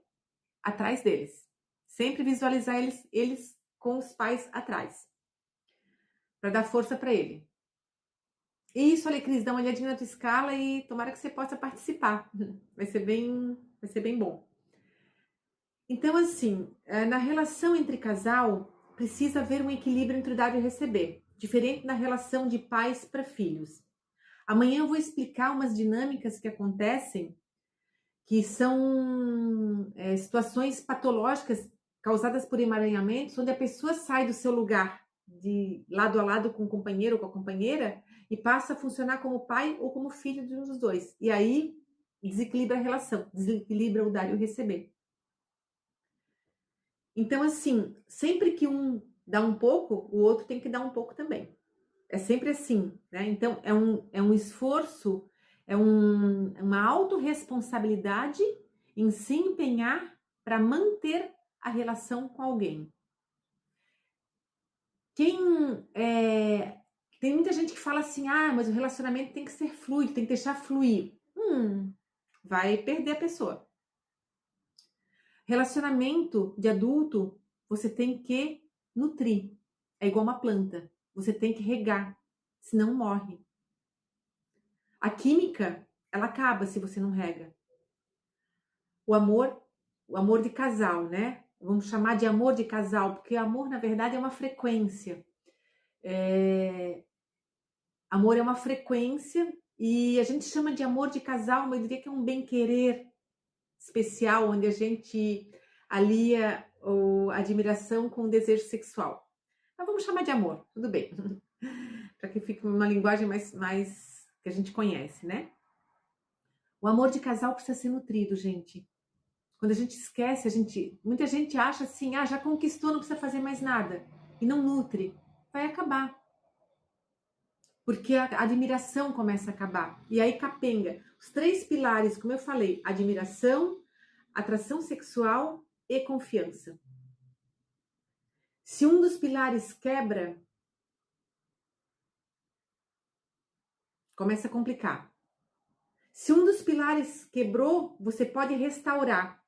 atrás deles. Sempre visualizar eles com os pais atrás, para dar força para ele. Isso, olha, Cris, dá uma olhadinha na tua escala e tomara que você possa participar. Vai ser bem bom. Então, assim, na relação entre casal, precisa haver um equilíbrio entre o dar e receber, diferente da relação de pais para filhos. Amanhã eu vou explicar umas dinâmicas que acontecem, que são situações patológicas causadas por emaranhamentos, onde a pessoa sai do seu lugar de lado a lado com o companheiro ou com a companheira e passa a funcionar como pai ou como filho de um dos dois. E aí desequilibra a relação, desequilibra o dar e o receber. Então, assim, sempre que um dá um pouco, o outro tem que dar um pouco também. É sempre assim, né? Então, é um esforço, uma autorresponsabilidade em se empenhar para manter a relação com alguém. Tem muita gente que fala assim, mas o relacionamento tem que ser fluido, tem que deixar fluir. Vai perder a pessoa. Relacionamento de adulto, você tem que nutrir. É igual uma planta. Você tem que regar, senão morre. A química, ela acaba se você não rega. O amor de casal, né? Vamos chamar de amor de casal, porque amor, na verdade, é uma frequência. Amor é uma frequência e a gente chama de amor de casal, mas eu diria que é um bem-querer especial, onde a gente alia a admiração com o desejo sexual. Mas vamos chamar de amor, tudo bem. Para que fique uma linguagem mais que a gente conhece, né? O amor de casal precisa ser nutrido, gente. Quando a gente esquece, muita gente acha assim, já conquistou, não precisa fazer mais nada. E não nutre. Vai acabar. Porque a admiração começa a acabar. E aí capenga. Os 3 pilares, como eu falei, admiração, atração sexual e confiança. Se um dos pilares quebra, começa a complicar. Se um dos pilares quebrou, você pode restaurar.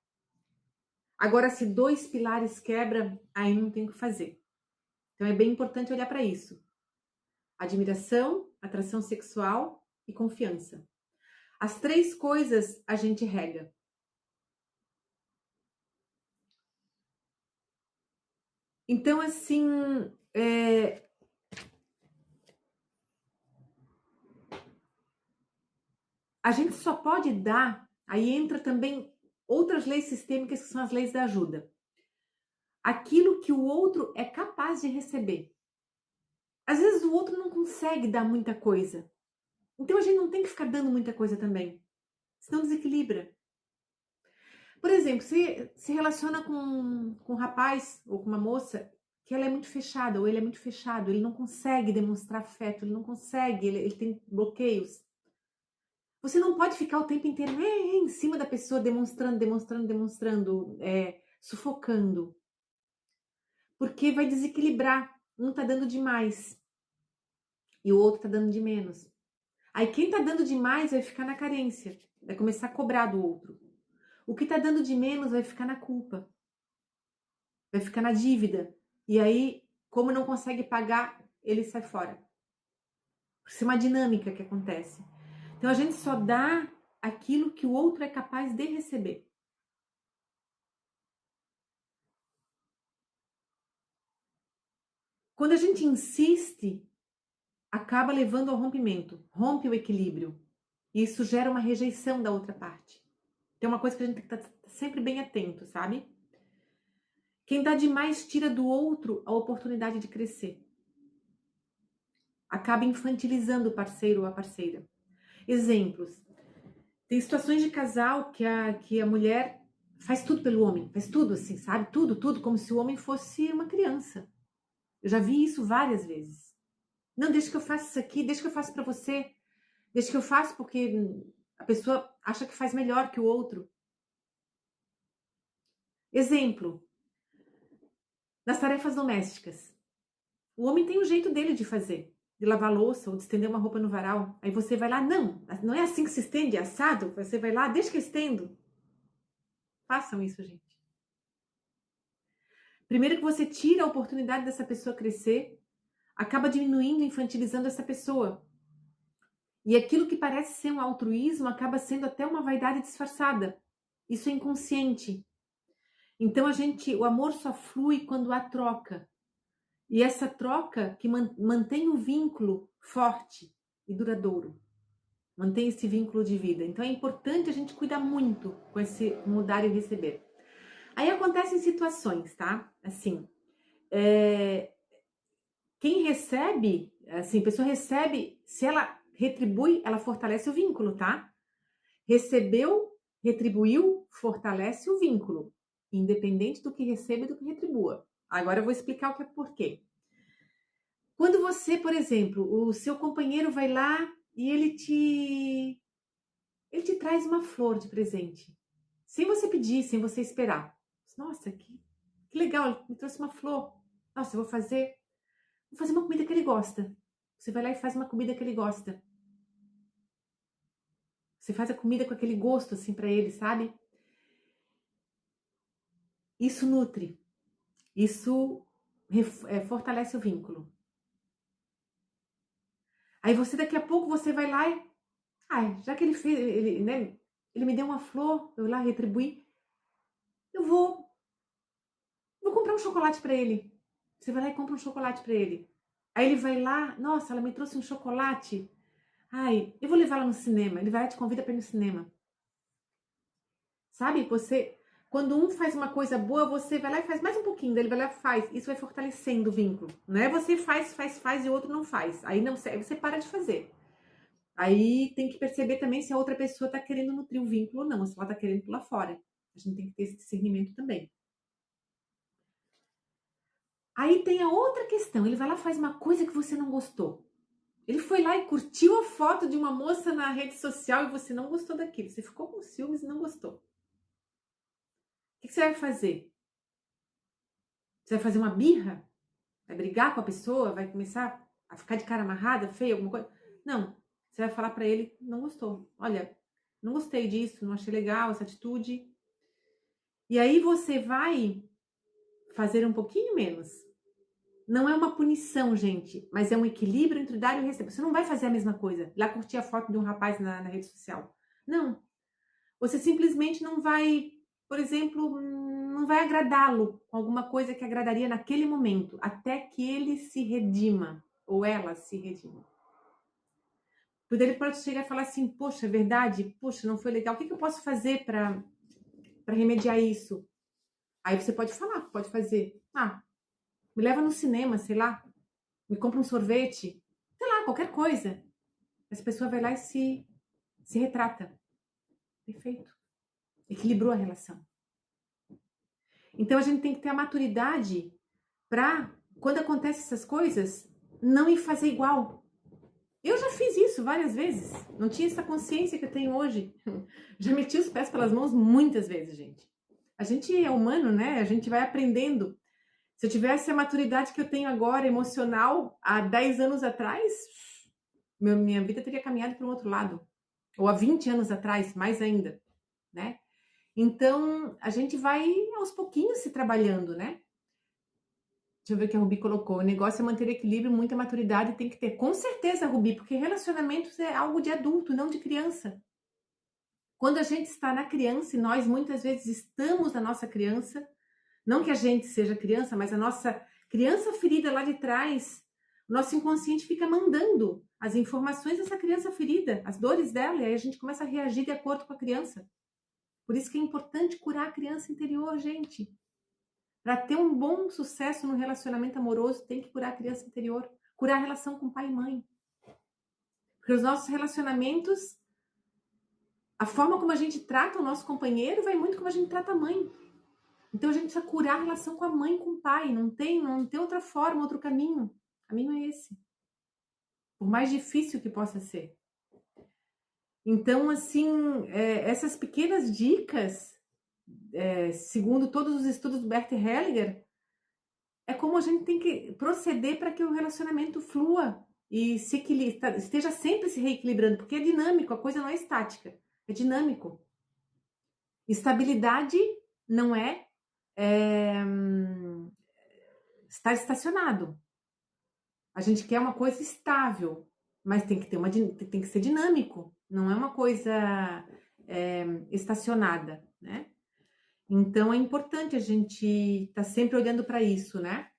Agora, se 2 pilares quebram, aí não tem o que fazer. Então, é bem importante olhar para isso. Admiração, atração sexual e confiança. As 3 coisas a gente rega. Então, assim, a gente só pode dar, aí entra também outras leis sistêmicas que são as leis da ajuda. Aquilo que o outro é capaz de receber. Às vezes o outro não consegue dar muita coisa. Então a gente não tem que ficar dando muita coisa também. Senão desequilibra. Por exemplo, você se relaciona com um rapaz ou com uma moça que ela é muito fechada, ou ele é muito fechado, ele não consegue demonstrar afeto, ele não consegue, ele tem bloqueios. Você não pode ficar o tempo inteiro em cima da pessoa, demonstrando, sufocando. Porque vai desequilibrar. Um tá dando demais e o outro tá dando de menos. Aí quem tá dando demais vai ficar na carência, vai começar a cobrar do outro. O que tá dando de menos vai ficar na culpa, vai ficar na dívida. E aí, como não consegue pagar, ele sai fora. Isso é uma dinâmica que acontece. Então a gente só dá aquilo que o outro é capaz de receber. Quando a gente insiste, acaba levando ao rompimento, rompe o equilíbrio. E isso gera uma rejeição da outra parte. Tem uma coisa que a gente tem que estar sempre bem atento, sabe? Quem dá demais tira do outro a oportunidade de crescer. Acaba infantilizando o parceiro ou a parceira. Exemplos. Tem situações de casal que a mulher faz tudo pelo homem, faz tudo assim, sabe? Tudo, tudo, como se o homem fosse uma criança. Eu já vi isso várias vezes. Não, deixa que eu faça isso aqui, deixa que eu faça para você, deixa que eu faça porque a pessoa acha que faz melhor que o outro. Exemplo, nas tarefas domésticas. O homem tem um jeito dele de fazer, de lavar louça ou de estender uma roupa no varal. Aí você vai lá, não, não é assim que se estende, é assado. Você vai lá, deixa que eu estendo. Façam isso, gente. Primeiro que você tira a oportunidade dessa pessoa crescer, acaba diminuindo, infantilizando essa pessoa. E aquilo que parece ser um altruísmo acaba sendo até uma vaidade disfarçada. Isso é inconsciente. Então o amor só flui quando há troca. E essa troca que mantém o vínculo forte e duradouro. Mantém esse vínculo de vida. Então é importante a gente cuidar muito com esse mudar e receber. Aí acontecem situações, tá? Assim, quem recebe, assim, a pessoa recebe, se ela retribui, ela fortalece o vínculo, tá? Recebeu, retribuiu, fortalece o vínculo, independente do que receba e do que retribua. Agora eu vou explicar o que é por quê. Quando você, por exemplo, o seu companheiro vai lá e ele te traz uma flor de presente, sem você pedir, sem você esperar. Nossa, que legal, ele me trouxe uma flor. Nossa, eu vou fazer uma comida que ele gosta. Você vai lá e faz uma comida que ele gosta. Você faz a comida com aquele gosto assim para ele, sabe? Isso nutre, isso fortalece o vínculo. Aí você daqui a pouco você vai lá e, já que ele fez, né, ele me deu uma flor, eu lá retribuí, eu vou comprar um chocolate para ele. Você vai lá e compra um chocolate para ele. Aí ele vai lá, nossa, ela me trouxe um chocolate. Eu vou levar ela no cinema. Ele vai lá e te convida para ir no cinema. Sabe? Quando um faz uma coisa boa, você vai lá e faz mais um pouquinho, daí ele vai lá e faz. Isso vai fortalecendo o vínculo. Não é você faz e o outro não faz. Aí não, aí você para de fazer. Aí tem que perceber também se a outra pessoa está querendo nutrir o vínculo ou não, se ela está querendo pular fora. A gente tem que ter esse discernimento também. Aí tem a outra questão, ele vai lá e faz uma coisa que você não gostou. Ele foi lá e curtiu a foto de uma moça na rede social e você não gostou daquilo. Você ficou com ciúmes e não gostou. O que você vai fazer? Você vai fazer uma birra? Vai brigar com a pessoa? Vai começar a ficar de cara amarrada, feia, alguma coisa? Não. Você vai falar para ele, não gostou. Olha, não gostei disso, não achei legal essa atitude. E aí você vai fazer um pouquinho menos. Não é uma punição, gente, mas é um equilíbrio entre dar e receber. Você não vai fazer a mesma coisa, lá curtir a foto de um rapaz na rede social. Não. Você simplesmente não vai, por exemplo, não vai agradá-lo com alguma coisa que agradaria naquele momento, até que ele se redima, ou ela se redima. Porque ele pode chegar e falar assim, poxa, é verdade? Poxa, não foi legal. O que eu posso fazer para remediar isso? Aí você pode falar, pode fazer. Me leva no cinema, sei lá, me compra um sorvete, sei lá, qualquer coisa. Essa pessoa vai lá e se retrata. Perfeito. Equilibrou a relação. Então a gente tem que ter a maturidade para, quando acontecem essas coisas, não ir fazer igual. Eu já fiz isso várias vezes. Não tinha essa consciência que eu tenho hoje. Já meti os pés pelas mãos muitas vezes, gente. A gente é humano, né? A gente vai aprendendo. Se eu tivesse a maturidade que eu tenho agora, emocional, há 10 anos atrás, minha vida teria caminhado para um outro lado. Ou há 20 anos atrás, mais ainda, né? Então, a gente vai aos pouquinhos se trabalhando, né? Deixa eu ver o que a Rubi colocou. O negócio é manter equilíbrio, muita maturidade tem que ter. Com certeza, Rubi, porque relacionamentos é algo de adulto, não de criança. Quando a gente está na criança, e nós muitas vezes estamos na nossa criança, não que a gente seja criança, mas a nossa criança ferida lá de trás, o nosso inconsciente fica mandando as informações dessa criança ferida, as dores dela, e aí a gente começa a reagir de acordo com a criança. Por isso que é importante curar a criança interior, gente. Para ter um bom sucesso no relacionamento amoroso, tem que curar a criança interior, curar a relação com pai e mãe. Porque os nossos relacionamentos, A forma como a gente trata o nosso companheiro vai muito como a gente trata a mãe. Então a gente precisa curar a relação com a mãe, com o pai. Não tem outra forma, outro caminho. O caminho é esse. Por mais difícil que possa ser. Então, assim, essas pequenas dicas, segundo todos os estudos do Bert Hellinger, é como a gente tem que proceder para que o relacionamento flua e esteja sempre se reequilibrando, porque é dinâmico, a coisa não é estática, é dinâmico. Estabilidade não é estar estacionado. A gente quer uma coisa estável, mas tem que ser dinâmico, não é uma coisa estacionada, né? Então é importante a gente estar sempre olhando para isso, né?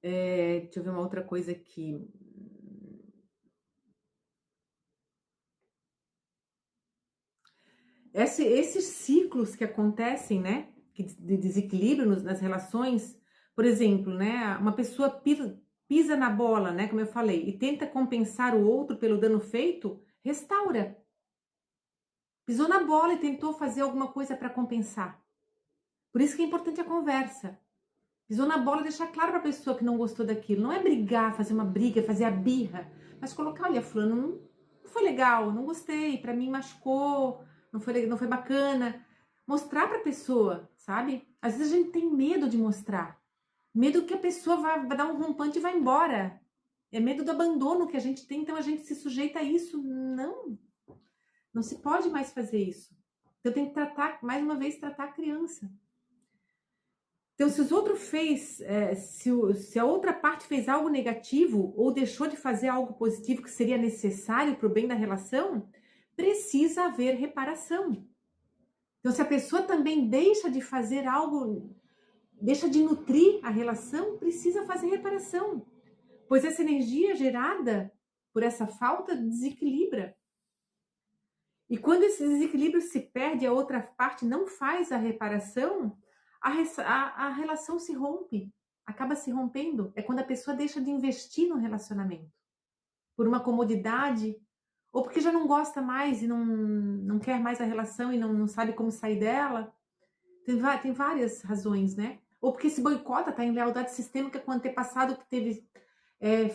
Deixa eu ver uma outra coisa aqui. Esses ciclos que acontecem, né? De desequilíbrio nas relações, por exemplo, né? Uma pessoa pisa na bola, né? Como eu falei, e tenta compensar o outro pelo dano feito, restaura. Pisou na bola e tentou fazer alguma coisa para compensar. Por isso que é importante a conversa. Pisou na bola e deixar claro para a pessoa que não gostou daquilo. Não é brigar, fazer uma briga, fazer a birra, mas colocar, olha, fulano, não foi legal, não gostei, para mim machucou, não foi bacana. Mostrar para a pessoa, sabe? Às vezes a gente tem medo de mostrar. Medo que a pessoa vai dar um rompante e vai embora. É medo do abandono que a gente tem, então a gente se sujeita a isso. Não se pode mais fazer isso. Então tem que tratar, mais uma vez, tratar a criança. Então, se os outros fez, se a outra parte fez algo negativo ou deixou de fazer algo positivo que seria necessário para o bem da relação, precisa haver reparação. Então, se a pessoa também deixa de fazer algo, deixa de nutrir a relação, precisa fazer reparação. Pois essa energia gerada por essa falta desequilibra. E quando esse desequilíbrio se perde e a outra parte não faz a reparação, a relação se rompe, acaba se rompendo. É quando a pessoa deixa de investir no relacionamento, por uma comodidade, ou porque já não gosta mais e não quer mais a relação e não sabe como sair dela. Tem várias razões, né? Ou porque se boicota, está em lealdade sistêmica com o antepassado que teve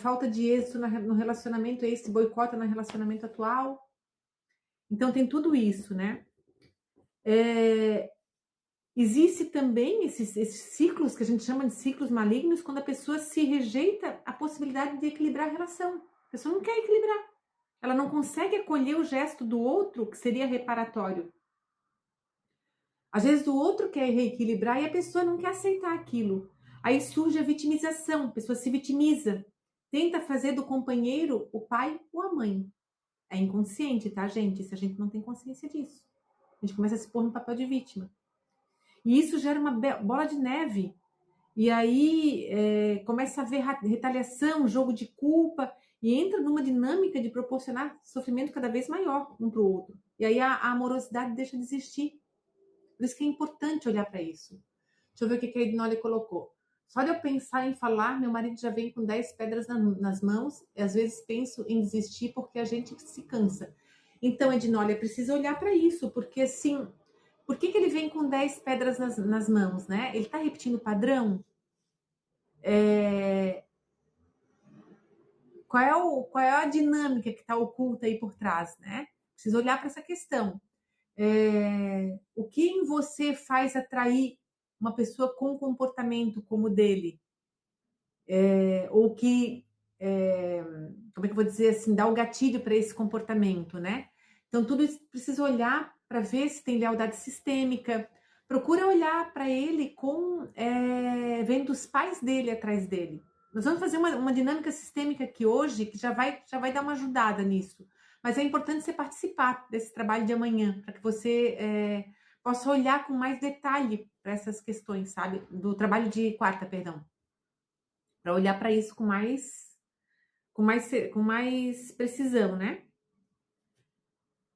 falta de êxito no relacionamento, e esse boicota no relacionamento atual. Então tem tudo isso, né? Existe também esses ciclos que a gente chama de ciclos malignos, quando a pessoa se rejeita a possibilidade de equilibrar a relação. A pessoa não quer equilibrar. Ela não consegue acolher o gesto do outro, que seria reparatório. Às vezes o outro quer reequilibrar e a pessoa não quer aceitar aquilo. Aí surge a vitimização, a pessoa se vitimiza. Tenta fazer do companheiro o pai ou a mãe. É inconsciente, tá, gente? Se a gente não tem consciência disso. A gente começa a se pôr no papel de vítima. E isso gera uma bola de neve. E aí começa a haver retaliação, jogo de culpa, e entra numa dinâmica de proporcionar sofrimento cada vez maior um para o outro. E aí a amorosidade deixa de existir. Por isso que é importante olhar para isso. Deixa eu ver o que a Ednoli colocou. Só de eu pensar em falar, meu marido já vem com 10 pedras nas mãos, e às vezes penso em desistir porque a gente se cansa. Então, Ednoli, é preciso olhar para isso, porque assim, por que ele vem com 10 pedras nas mãos, né? Ele está repetindo o padrão? Qual é a dinâmica que está oculta aí por trás, né? Precisa olhar para essa questão. O que em você faz atrair uma pessoa com um comportamento como o dele? Ou que, como é que eu vou dizer assim, dá o gatilho para esse comportamento, né? Então, tudo isso precisa olhar para ver se tem lealdade sistêmica. Procura olhar para ele vendo os pais dele atrás dele. Nós vamos fazer uma dinâmica sistêmica aqui hoje que já vai dar uma ajudada nisso. Mas é importante você participar desse trabalho de amanhã, para que você possa olhar com mais detalhe para essas questões, sabe? Do trabalho de quarta, perdão. Para olhar para isso com mais precisão, né?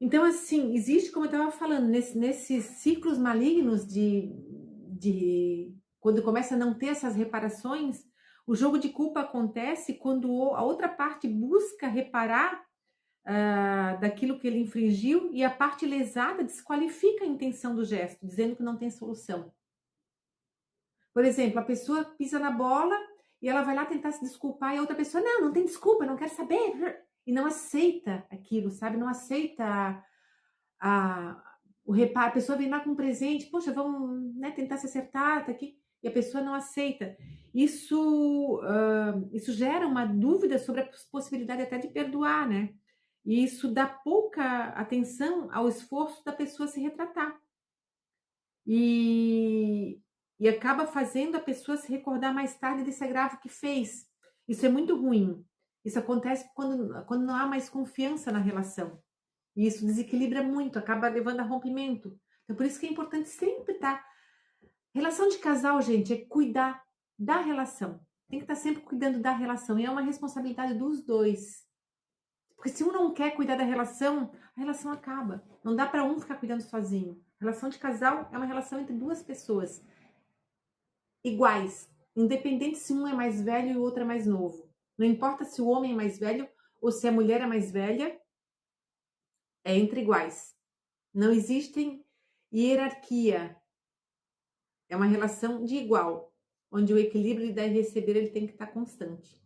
Então, assim, existe, como eu estava falando, nesses ciclos malignos de quando começa a não ter essas reparações, o jogo de culpa acontece quando a outra parte busca reparar daquilo que ele infringiu e a parte lesada desqualifica a intenção do gesto, dizendo que não tem solução. Por exemplo, a pessoa pisa na bola e ela vai lá tentar se desculpar e a outra pessoa, não tem desculpa, não quero saber. E não aceita aquilo, sabe? Não aceita o reparo. A pessoa vem lá com um presente, poxa, vamos, né, tentar se acertar, tá aqui. E a pessoa não aceita. Isso gera uma dúvida sobre a possibilidade até de perdoar, né? E isso dá pouca atenção ao esforço da pessoa se retratar. E, e acaba fazendo a pessoa se recordar mais tarde desse agravo que fez. Isso é muito ruim. Isso acontece quando não há mais confiança na relação. E isso desequilibra muito, acaba levando a rompimento. Então, por isso que é importante sempre estar. Relação de casal, gente, é cuidar da relação. Tem que estar sempre cuidando da relação. E é uma responsabilidade dos dois. Porque se um não quer cuidar da relação, a relação acaba. Não dá para um ficar cuidando sozinho. Relação de casal é uma relação entre duas pessoas iguais, independente se um é mais velho e o outro é mais novo. Não importa se o homem é mais velho ou se a mulher é mais velha, é entre iguais. Não existe hierarquia. É uma relação de igual, onde o equilíbrio de dar e receber ele tem que estar constante.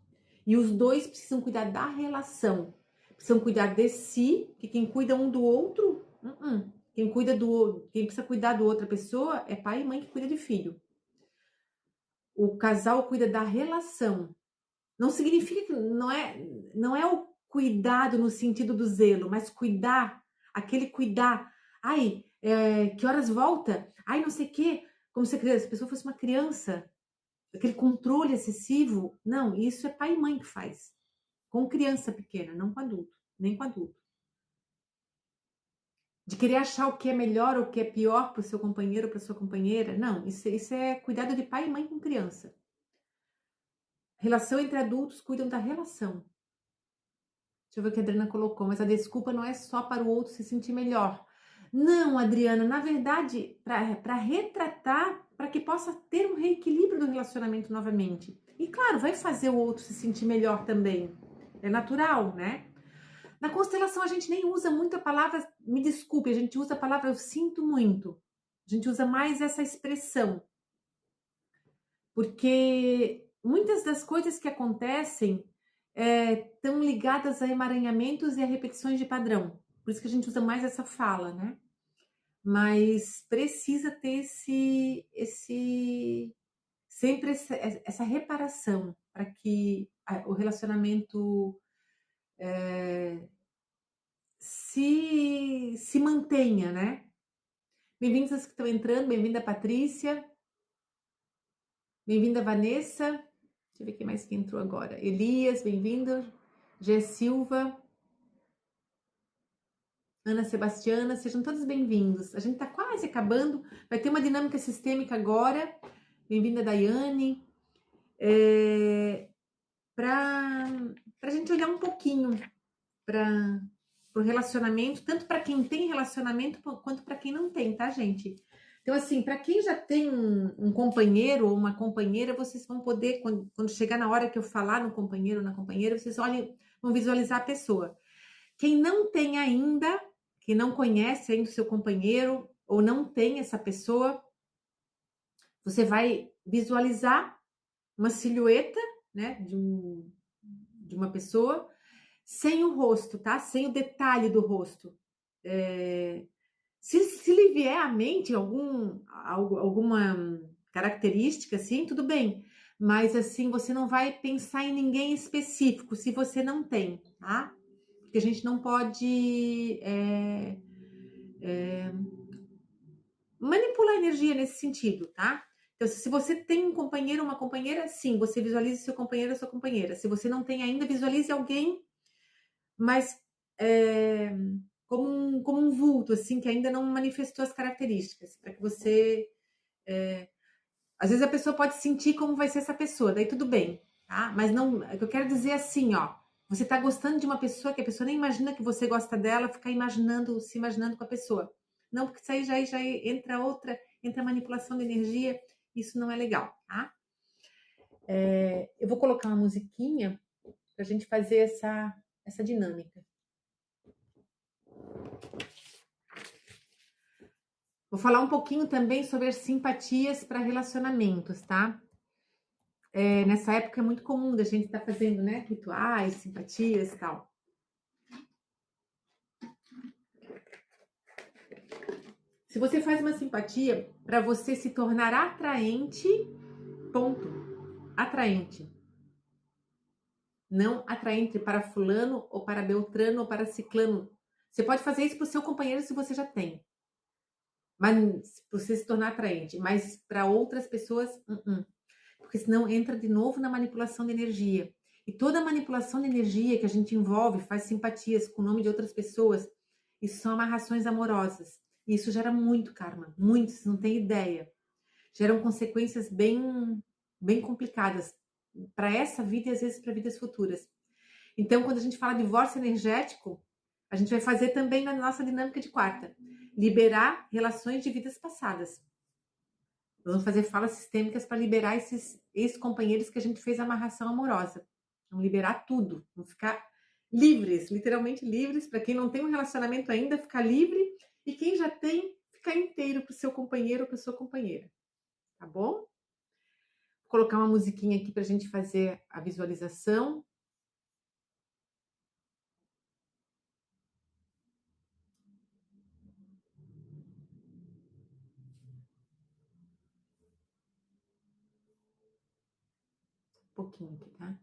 E os dois precisam cuidar da relação, precisam cuidar de si, que quem cuida um do outro, quem precisa cuidar da outra pessoa é pai e mãe que cuida de filho. O casal cuida da relação. Não significa que não é o cuidado no sentido do zelo, mas cuidar, aquele cuidar. Ai, que horas volta? Ai, não sei o quê. Como se a pessoa fosse uma criança. Aquele controle excessivo. Não, isso é pai e mãe que faz. Com criança pequena, não com adulto. Nem com adulto. De querer achar o que é melhor ou o que é pior para o seu companheiro ou para sua companheira. Não, isso é cuidado de pai e mãe com criança. Relação entre adultos cuidam da relação. Deixa eu ver o que a Adriana colocou, mas a desculpa não é só para o outro se sentir melhor. Não, Adriana, na verdade, para retratar, para que possa ter um reequilíbrio do relacionamento novamente. E claro, vai fazer o outro se sentir melhor também. É natural, né? Na constelação a gente nem usa muito a palavra me desculpe, a gente usa a palavra eu sinto muito. A gente usa mais essa expressão. Porque muitas das coisas que acontecem estão ligadas a emaranhamentos e a repetições de padrão. Por isso que a gente usa mais essa fala, né? Mas precisa ter sempre essa reparação para que o relacionamento se mantenha, né? Bem-vindos aos que estão entrando, bem-vinda Patrícia, bem-vinda Vanessa, deixa eu ver quem mais que entrou agora. Elias, bem-vindo. Gé Silva, Ana Sebastiana, sejam todos bem-vindos. A gente está quase acabando, vai ter uma dinâmica sistêmica agora. Bem-vinda, Daiane. Para a gente olhar um pouquinho para o relacionamento, tanto para quem tem relacionamento quanto para quem não tem, tá, gente? Então, assim, para quem já tem um companheiro ou uma companheira, vocês vão poder, quando chegar na hora que eu falar no companheiro ou na companheira, vocês vão visualizar a pessoa. Quem não tem ainda, quem não conhece ainda o seu companheiro ou não tem essa pessoa, você vai visualizar uma silhueta, né, de uma pessoa, sem o rosto, tá? Sem o detalhe do rosto. Se lhe vier à mente alguma característica, assim, tudo bem. Mas, assim, você não vai pensar em ninguém específico, se você não tem, tá? Porque a gente não pode manipular a energia nesse sentido, tá? Então, se você tem um companheiro ou uma companheira, sim, você visualize seu companheiro ou sua companheira. Se você não tem ainda, visualize alguém, mas como um vulto, assim, que ainda não manifestou as características, para que você. Às vezes a pessoa pode sentir como vai ser essa pessoa, daí tudo bem, tá? Mas não. Eu quero dizer assim, ó. Você tá gostando de uma pessoa que a pessoa nem imagina que você gosta dela, ficar se imaginando com a pessoa. Não, porque isso aí já entra a manipulação de energia, isso não é legal, tá? Eu vou colocar uma musiquinha pra gente fazer essa dinâmica. Vou falar um pouquinho também sobre as simpatias para relacionamentos, tá? Nessa época é muito comum da gente estar fazendo, né, rituais, simpatias e tal. Se você faz uma simpatia para você se tornar atraente, ponto. Atraente. Não atraente para fulano ou para beltrano ou para ciclano. Você pode fazer isso para o seu companheiro se você já tem. Mas para você se tornar atraente. Mas para outras pessoas, porque senão entra de novo na manipulação de energia. E toda manipulação de energia que a gente envolve, faz simpatias com o nome de outras pessoas, isso são amarrações amorosas. E isso gera muito karma, muito, vocês não têm ideia. Geram consequências bem complicadas para essa vida e às vezes para vidas futuras. Então, quando a gente fala de divórcio energético, a gente vai fazer também na nossa dinâmica de quarta. Liberar relações de vidas passadas. Vamos fazer falas sistêmicas para liberar esses ex-companheiros que a gente fez amarração amorosa. Vamos liberar tudo. Vamos ficar livres, literalmente livres. Para quem não tem um relacionamento ainda, ficar livre. E quem já tem, ficar inteiro para o seu companheiro ou para sua companheira. Tá bom? Vou colocar uma musiquinha aqui para a gente fazer a visualização. Um pouquinho aqui, tá?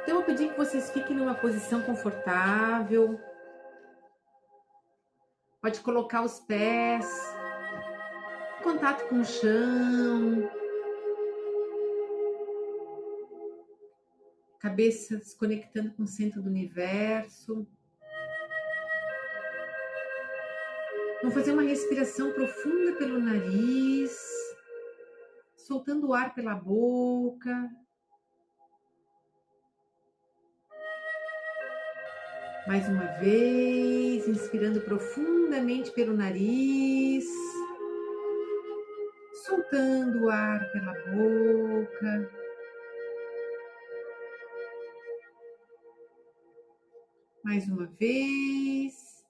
Então, eu vou pedir que vocês fiquem numa posição confortável. Pode colocar os pés em contato com o chão. Cabeça se conectando com o centro do universo. Vamos fazer uma respiração profunda pelo nariz, soltando o ar pela boca. Mais uma vez, inspirando profundamente pelo nariz, soltando o ar pela boca. Mais uma vez.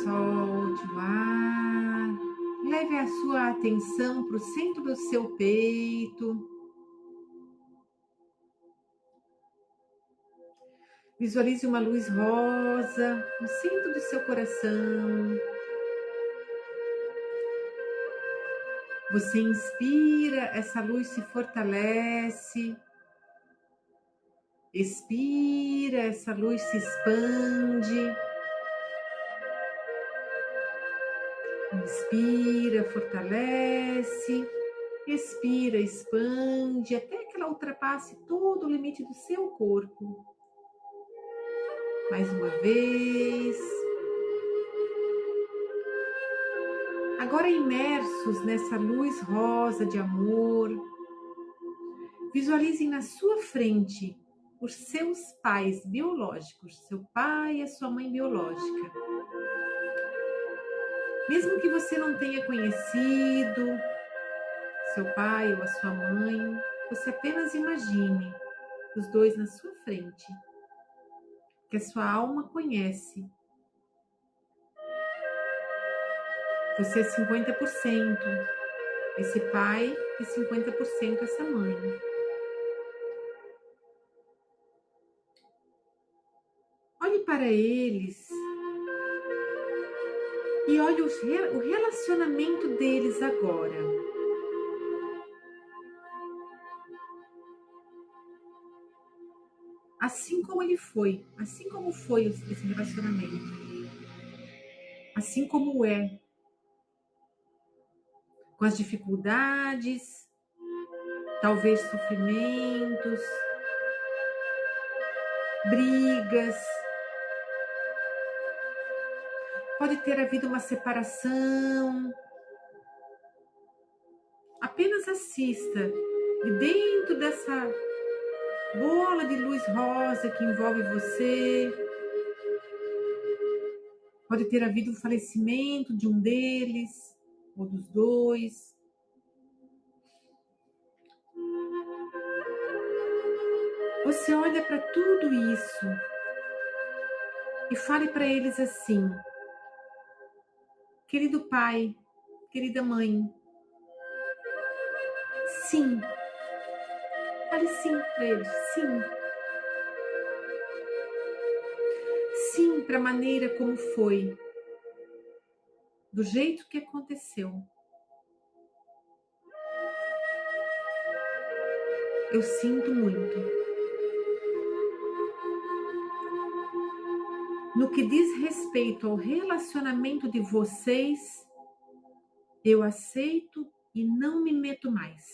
Solte o ar. Leve a sua atenção para o centro do seu peito. Visualize uma luz rosa no centro do seu coração. Você inspira, essa luz se fortalece. Expira, essa luz se expande. Inspira, fortalece. Expira, expande, até que ela ultrapasse todo o limite do seu corpo. Mais uma vez. Agora imersos nessa luz rosa de amor, visualizem na sua frente os seus pais biológicos, seu pai e a sua mãe biológica. Mesmo que você não tenha conhecido seu pai ou a sua mãe, você apenas imagine os dois na sua frente, que a sua alma conhece. Você é 50% esse pai e 50% essa mãe. Olhe para eles e olhe o relacionamento deles agora. Assim como ele foi, assim como foi esse relacionamento. Assim como é. Com as dificuldades, talvez sofrimentos, brigas. Pode ter havido uma separação. Apenas assista e dentro dessa bola de luz rosa que envolve você, pode ter havido o falecimento de um deles ou dos dois. Você olha para tudo isso e fale para eles assim: querido pai, querida mãe, sim. Fale sim para eles, sim. Sim para a maneira como foi, do jeito que aconteceu. Eu sinto muito. No que diz respeito ao relacionamento de vocês, eu aceito e não me meto mais.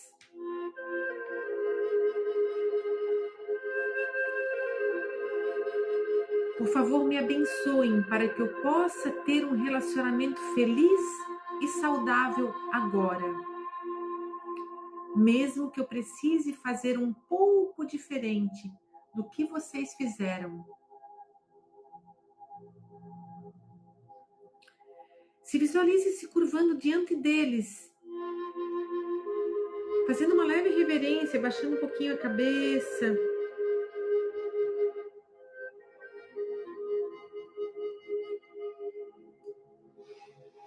Por favor, me abençoem para que eu possa ter um relacionamento feliz e saudável agora. Mesmo que eu precise fazer um pouco diferente do que vocês fizeram. Se visualize se curvando diante deles, fazendo uma leve reverência, baixando um pouquinho a cabeça.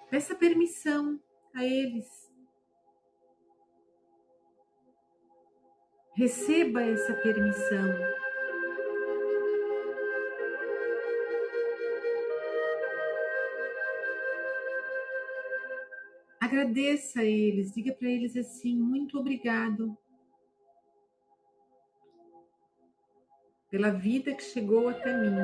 Peça permissão a eles. Receba essa permissão. Agradeça a eles, diga para eles assim: muito obrigado pela vida que chegou até mim.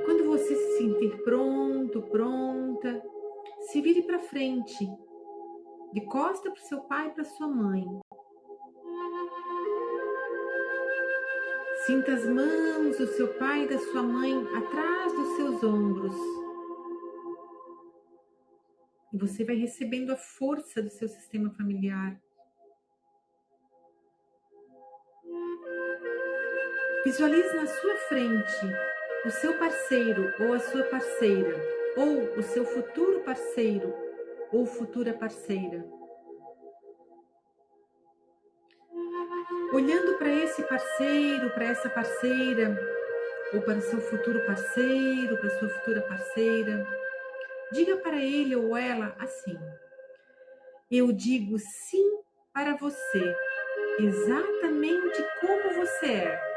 Quando você se sentir pronto, pronta, se vire para frente, de costa para o seu pai e para sua mãe. Sinta as mãos do seu pai e da sua mãe atrás dos seus ombros. E você vai recebendo a força do seu sistema familiar. Visualize na sua frente o seu parceiro ou a sua parceira, ou o seu futuro parceiro ou futura parceira. Olhando para esse parceiro, para essa parceira, ou para o seu futuro parceiro, para a sua futura parceira, diga para ele ou ela assim: eu digo sim para você, exatamente como você é.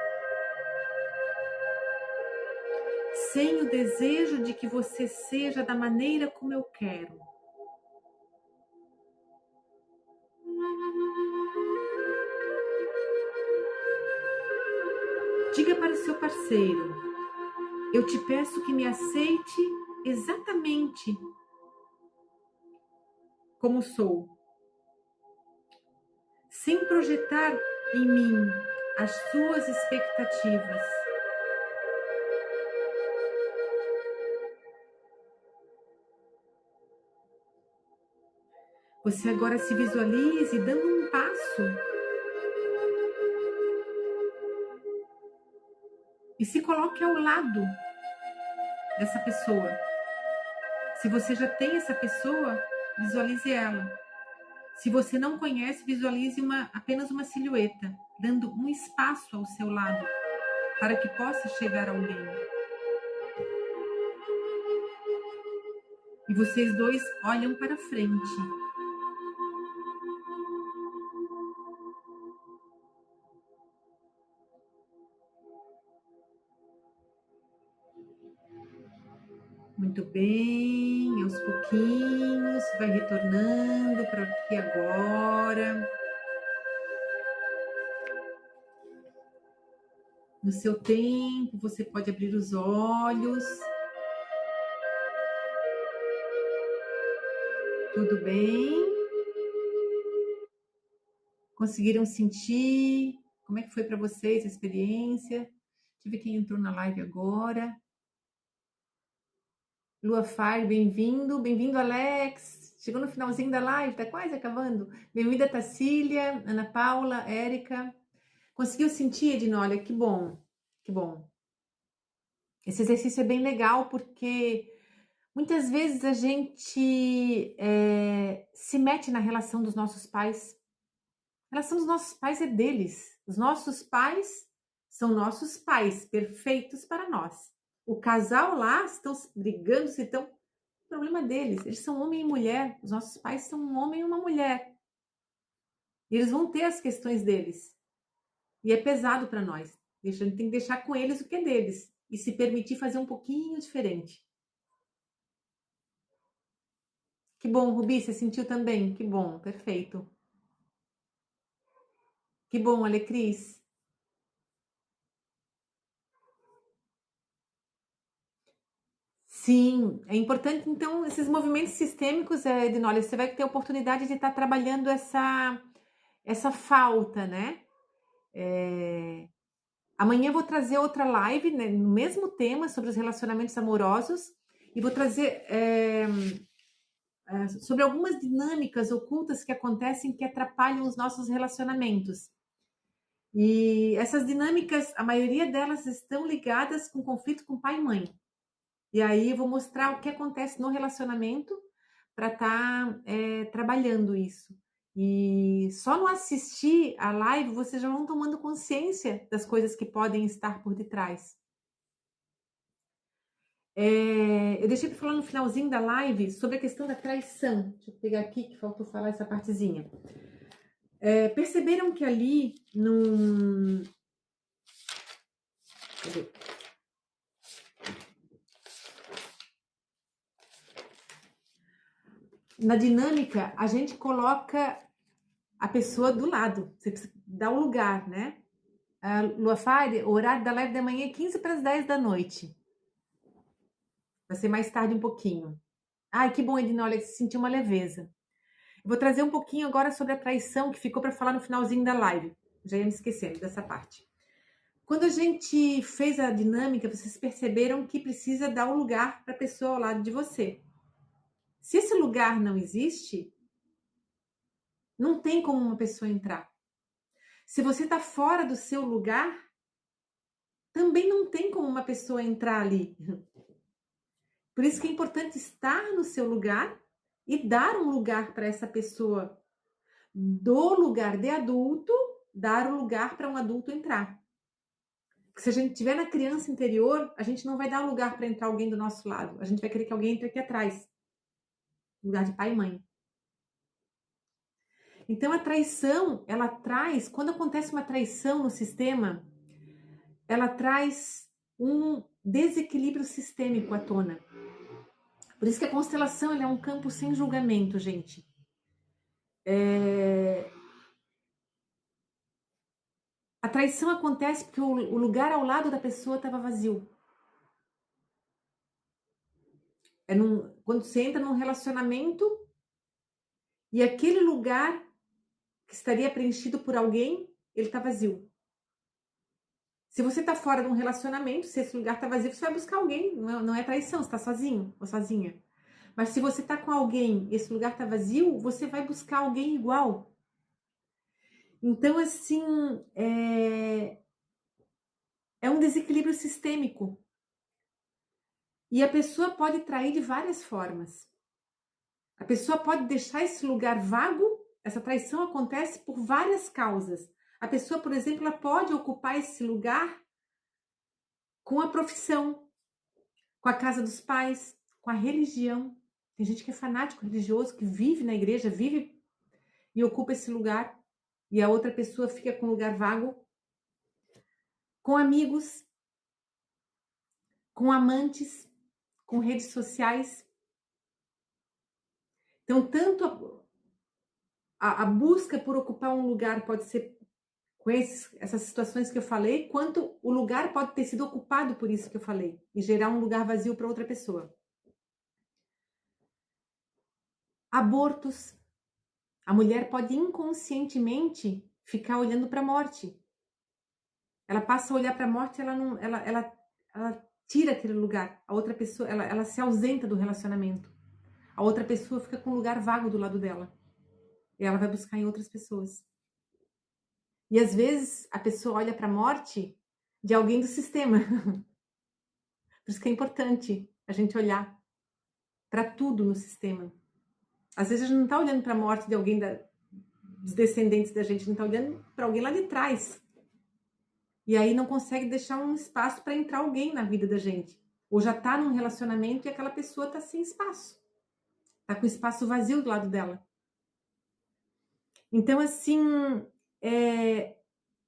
Sem o desejo de que você seja da maneira como eu quero. Diga para o seu parceiro: eu te peço que me aceite exatamente como sou, sem projetar em mim as suas expectativas. Você agora se visualize dando um passo e se coloque ao lado dessa pessoa. Se você já tem essa pessoa, visualize ela. Se você não conhece, visualize apenas uma silhueta, dando um espaço ao seu lado, para que possa chegar alguém. E vocês dois olham para frente. Muito bem, aos pouquinhos, vai retornando para aqui agora. No seu tempo, você pode abrir os olhos. Tudo bem? Conseguiram sentir? Como é que foi para vocês a experiência? Deixa eu ver quem entrou na live agora. Lua Fire, bem-vindo. Bem-vindo, Alex. Chegou no finalzinho da live, tá quase acabando. Bem-vinda, Tacília, Ana Paula, Érica. Conseguiu sentir, Edna? Olha, que bom, que bom. Esse exercício é bem legal porque Muitas vezes a gente se mete na relação dos nossos pais. A relação dos nossos pais é deles. Os nossos pais são nossos pais, perfeitos para nós. O casal lá estão brigando, se estão. O problema deles. Eles são homem e mulher. Os nossos pais são um homem e uma mulher. E eles vão ter as questões deles. E é pesado para nós. A gente tem que deixar com eles o que é deles. E se permitir fazer um pouquinho diferente. Que bom, Rubi, você sentiu também? Que bom, perfeito. Que bom, Alecris. Sim, é importante, então, esses movimentos sistêmicos, Edinólia, você vai ter a oportunidade de estar trabalhando essa falta, né? É, Amanhã eu vou trazer outra live, né, no mesmo tema, sobre os relacionamentos amorosos, e vou trazer sobre algumas dinâmicas ocultas que acontecem que atrapalham os nossos relacionamentos. E essas dinâmicas, a maioria delas estão ligadas com conflito com pai e mãe. E aí eu vou mostrar o que acontece no relacionamento para estar trabalhando isso. E só no assistir a live vocês já vão tomando consciência das coisas que podem estar por detrás. Eu deixei para falar no finalzinho da live sobre a questão da traição. Deixa eu pegar aqui que faltou falar essa partezinha. Perceberam que ali num... Cadê? Na dinâmica, a gente coloca a pessoa do lado. Você precisa dar o lugar, né? Lua Fire, o horário da live da manhã é 15 para as 10 da noite. Vai ser mais tarde um pouquinho. Ai, que bom, Edna, olha, sentiu uma leveza. Vou trazer um pouquinho agora sobre a traição que ficou para falar no finalzinho da live. Já ia me esquecendo dessa parte. Quando a gente fez a dinâmica, vocês perceberam que precisa dar um lugar para a pessoa ao lado de você. Se esse lugar não existe, não tem como uma pessoa entrar. Se você está fora do seu lugar, também não tem como uma pessoa entrar ali. Por isso que é importante estar no seu lugar e dar um lugar para essa pessoa. Do lugar de adulto, dar o lugar para um adulto entrar. Porque se a gente estiver na criança interior, a gente não vai dar lugar para entrar alguém do nosso lado. A gente vai querer que alguém entre aqui atrás. Lugar de pai e mãe. Então a traição, ela traz, quando acontece uma traição no sistema, ela traz um desequilíbrio sistêmico à tona. Por isso que a constelação é um campo sem julgamento, gente. A traição acontece porque o lugar ao lado da pessoa estava vazio. Quando você entra num relacionamento e aquele lugar que estaria preenchido por alguém, ele está vazio. Se você está fora de um relacionamento, se esse lugar está vazio, você vai buscar alguém. Não é traição, você está sozinho ou sozinha. Mas se você está com alguém e esse lugar está vazio, você vai buscar alguém igual. Então, assim, é um desequilíbrio sistêmico. E a pessoa pode trair de várias formas. A pessoa pode deixar esse lugar vago. Essa traição acontece por várias causas. A pessoa, por exemplo, ela pode ocupar esse lugar com a profissão, com a casa dos pais, com a religião. Tem gente que é fanático religioso, que vive na igreja, vive e ocupa esse lugar. E a outra pessoa fica com um lugar vago. Com amigos, com amantes, com redes sociais. Então, tanto a busca por ocupar um lugar pode ser com essas situações que eu falei, quanto o lugar pode ter sido ocupado por isso que eu falei e gerar um lugar vazio para outra pessoa. Abortos. A mulher pode inconscientemente ficar olhando para a morte. Ela passa a olhar para a morte, ela tira aquele lugar. A outra pessoa, ela se ausenta do relacionamento. A outra pessoa fica com um lugar vago do lado dela. E ela vai buscar em outras pessoas. E às vezes a pessoa olha para a morte de alguém do sistema. Por isso que é importante a gente olhar. para tudo no sistema. Às vezes a gente não está olhando para a morte de alguém dos descendentes da gente, não está olhando para alguém lá de trás. E aí não consegue deixar um espaço para entrar alguém na vida da gente. Ou já está num relacionamento e aquela pessoa está sem espaço. Está com espaço vazio do lado dela. Então, assim,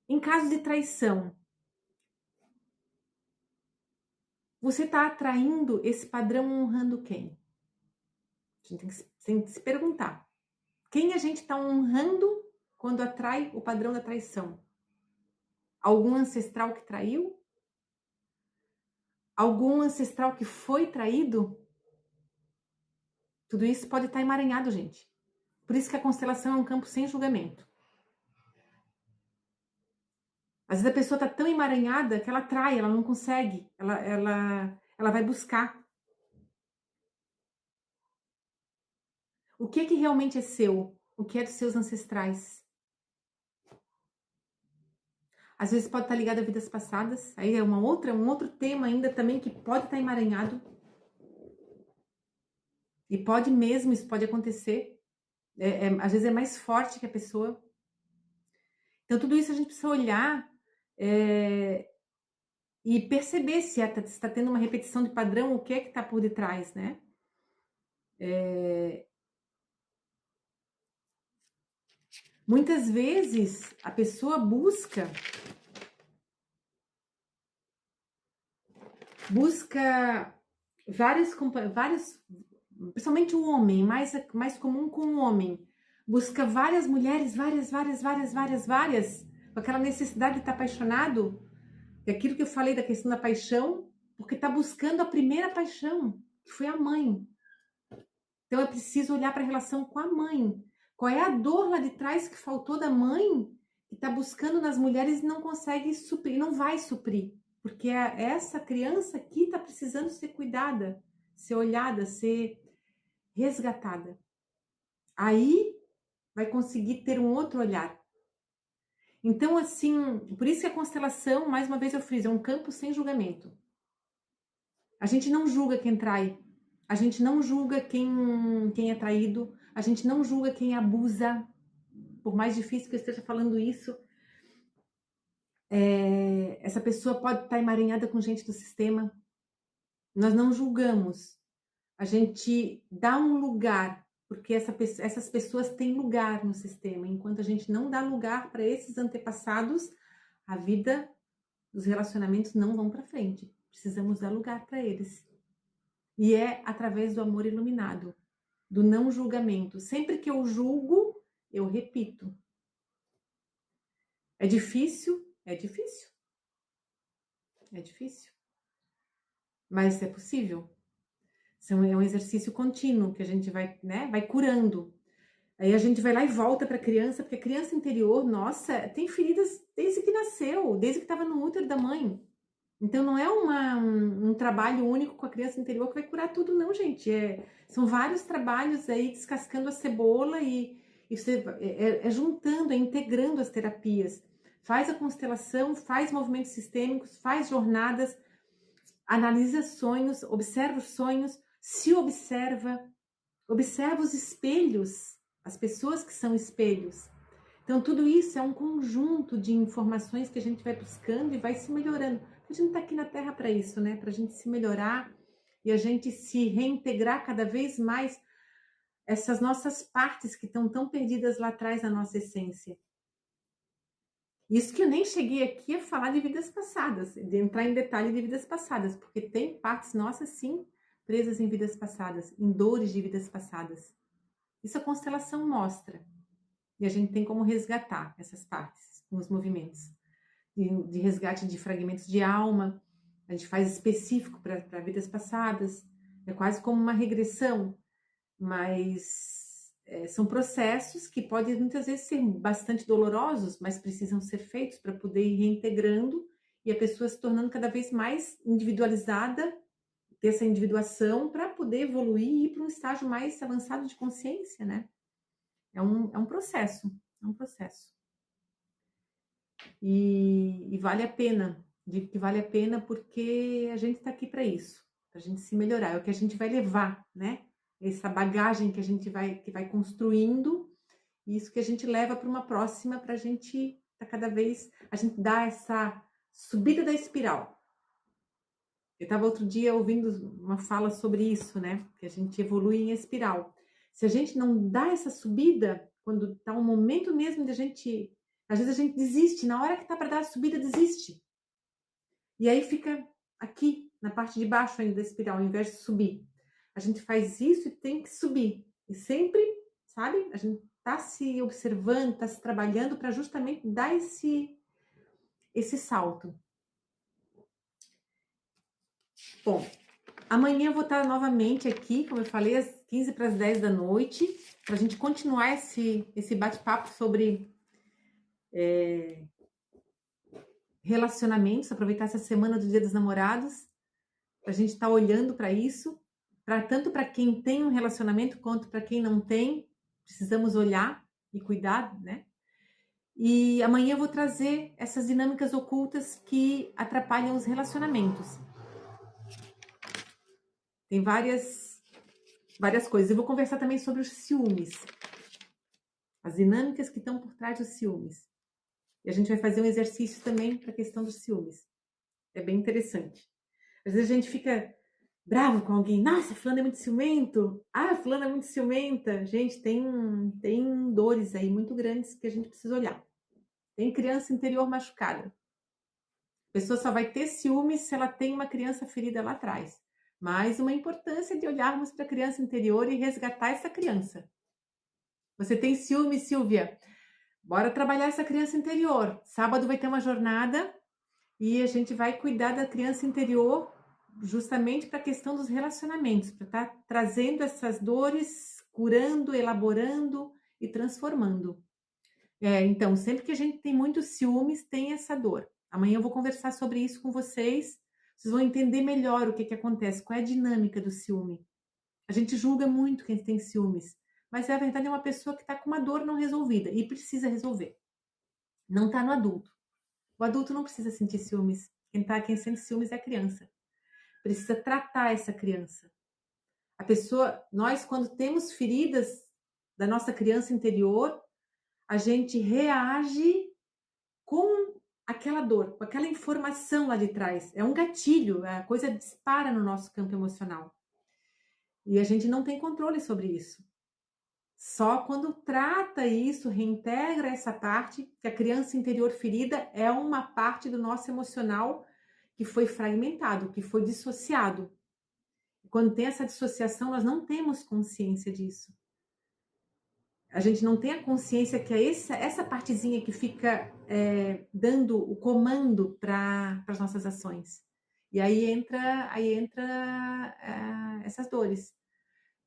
em caso de traição, você está atraindo esse padrão honrando quem? A gente tem que se perguntar. Quem a gente está honrando quando atrai o padrão da traição? Algum ancestral que traiu? Algum ancestral que foi traído? Tudo isso pode estar emaranhado, gente. Por isso que a constelação é um campo sem julgamento. Às vezes a pessoa está tão emaranhada que ela atrai, ela não consegue, ela vai buscar. O que realmente é seu? O que é dos seus ancestrais? Às vezes pode estar ligado a vidas passadas, aí é um outro tema ainda também que pode estar emaranhado. E pode mesmo, isso pode acontecer. Às vezes é mais forte que a pessoa. Então tudo isso a gente precisa olhar e perceber se está tendo uma repetição de padrão, o que é que está por detrás, né? Muitas vezes a pessoa busca vários, principalmente o homem, mais comum com o homem, busca várias mulheres, várias, com aquela necessidade de estar apaixonado, é aquilo que eu falei da questão da paixão, porque está buscando a primeira paixão, que foi a mãe. Então é preciso olhar para a relação com a mãe. Qual é a dor lá de trás que faltou da mãe, que está buscando nas mulheres e não consegue suprir, não vai suprir. Porque essa criança aqui está precisando ser cuidada, ser olhada, ser resgatada. Aí vai conseguir ter um outro olhar. Então, assim, por isso que a constelação, mais uma vez eu friso, é um campo sem julgamento. A gente não julga quem trai, a gente não julga quem é traído, a gente não julga quem abusa, por mais difícil que eu esteja falando isso. Essa pessoa pode estar emaranhada com gente do sistema. Nós não julgamos, a gente dá um lugar, porque essas pessoas têm lugar no sistema. Enquanto a gente não dá lugar para esses antepassados, a vida, os relacionamentos não vão para frente. Precisamos dar lugar para eles. E é através do amor iluminado, do não julgamento. Sempre que eu julgo, eu repito. É difícil? É difícil. É difícil. Mas é possível. É um exercício contínuo que a gente vai, né, vai curando. Aí a gente vai lá e volta para a criança, porque a criança interior, nossa, tem feridas desde que nasceu, desde que estava no útero da mãe. Então não é um trabalho único com a criança interior que vai curar tudo, não, gente. São vários trabalhos aí descascando a cebola e você juntando, integrando as terapias. Faz a constelação, faz movimentos sistêmicos, faz jornadas, analisa sonhos, observa os sonhos, se observa, observa os espelhos, as pessoas que são espelhos. Então, tudo isso é um conjunto de informações que a gente vai buscando e vai se melhorando. A gente está aqui na Terra para isso, né? Para a gente se melhorar e a gente se reintegrar cada vez mais essas nossas partes que estão tão perdidas lá atrás na nossa essência. Isso que eu nem cheguei aqui a falar de vidas passadas, de entrar em detalhe de vidas passadas, porque tem partes nossas, sim, presas em vidas passadas, em dores de vidas passadas. Isso a constelação mostra. E a gente tem como resgatar essas partes com os movimentos de resgate de fragmentos de alma. A gente faz específico para vidas passadas. É quase como uma regressão, mas são processos que podem muitas vezes ser bastante dolorosos, mas precisam ser feitos para poder ir reintegrando e a pessoa se tornando cada vez mais individualizada, ter essa individuação para poder evoluir e ir para um estágio mais avançado de consciência, né? É um processo, é um processo. E vale a pena, digo que vale a pena porque a gente está aqui para isso, para a gente se melhorar, é o que a gente vai levar, né? essa bagagem que a gente vai construindo, e isso que a gente leva para uma próxima, para a gente, para cada vez, a gente dá essa subida da espiral. Eu estava outro dia ouvindo uma fala sobre isso, né? Que a gente evolui em espiral. Se a gente não dá essa subida, quando está um momento mesmo de a gente. Às vezes a gente desiste, na hora que está para dar a subida, desiste. E aí fica aqui, na parte de baixo ainda da espiral, ao invés de subir. A gente faz isso e tem que subir. E sempre, sabe? A gente está se observando, está se trabalhando para justamente dar esse salto. Bom, amanhã eu vou estar novamente aqui, como eu falei, às 15 para as 10 da noite, para a gente continuar esse bate-papo sobre relacionamentos, aproveitar essa semana do Dia dos Namorados, para a gente estar olhando para isso, tanto para quem tem um relacionamento quanto para quem não tem, precisamos olhar e cuidar, né? E amanhã eu vou trazer essas dinâmicas ocultas que atrapalham os relacionamentos. Tem várias coisas. Eu vou conversar também sobre os ciúmes, as dinâmicas que estão por trás dos ciúmes. E a gente vai fazer um exercício também para a questão dos ciúmes. É bem interessante. Às vezes a gente fica bravo com alguém. Nossa, fulano é muito ciumento. Ah, fulano é muito ciumenta. Gente, tem dores aí muito grandes que a gente precisa olhar. Tem criança interior machucada. A pessoa só vai ter ciúmes se ela tem uma criança ferida lá atrás. Mas uma importância de olharmos para a criança interior e resgatar essa criança. Você tem ciúme, Silvia? Bora trabalhar essa criança interior. Sábado vai ter uma jornada e a gente vai cuidar da criança interior justamente para a questão dos relacionamentos, para estar trazendo essas dores, curando, elaborando e transformando. Então, sempre que a gente tem muitos ciúmes, tem essa dor. Amanhã eu vou conversar sobre isso com vocês. Vocês vão entender melhor o que acontece, qual é a dinâmica do ciúme. A gente julga muito quem tem ciúmes, mas na verdade é uma pessoa que está com uma dor não resolvida e precisa resolver. Não está no adulto. O adulto não precisa sentir ciúmes. Quem sente ciúmes é a criança. Precisa tratar essa criança. A pessoa, nós quando temos feridas da nossa criança interior, a gente reage com aquela dor, com aquela informação lá de trás. É um gatilho, a coisa dispara no nosso campo emocional. E a gente não tem controle sobre isso. Só quando trata isso, reintegra essa parte, que a criança interior ferida é uma parte do nosso emocional que foi fragmentado, que foi dissociado. Quando tem essa dissociação, nós não temos consciência disso. A gente não tem a consciência que é essa partezinha que fica dando o comando para as nossas ações. E aí entra essas dores.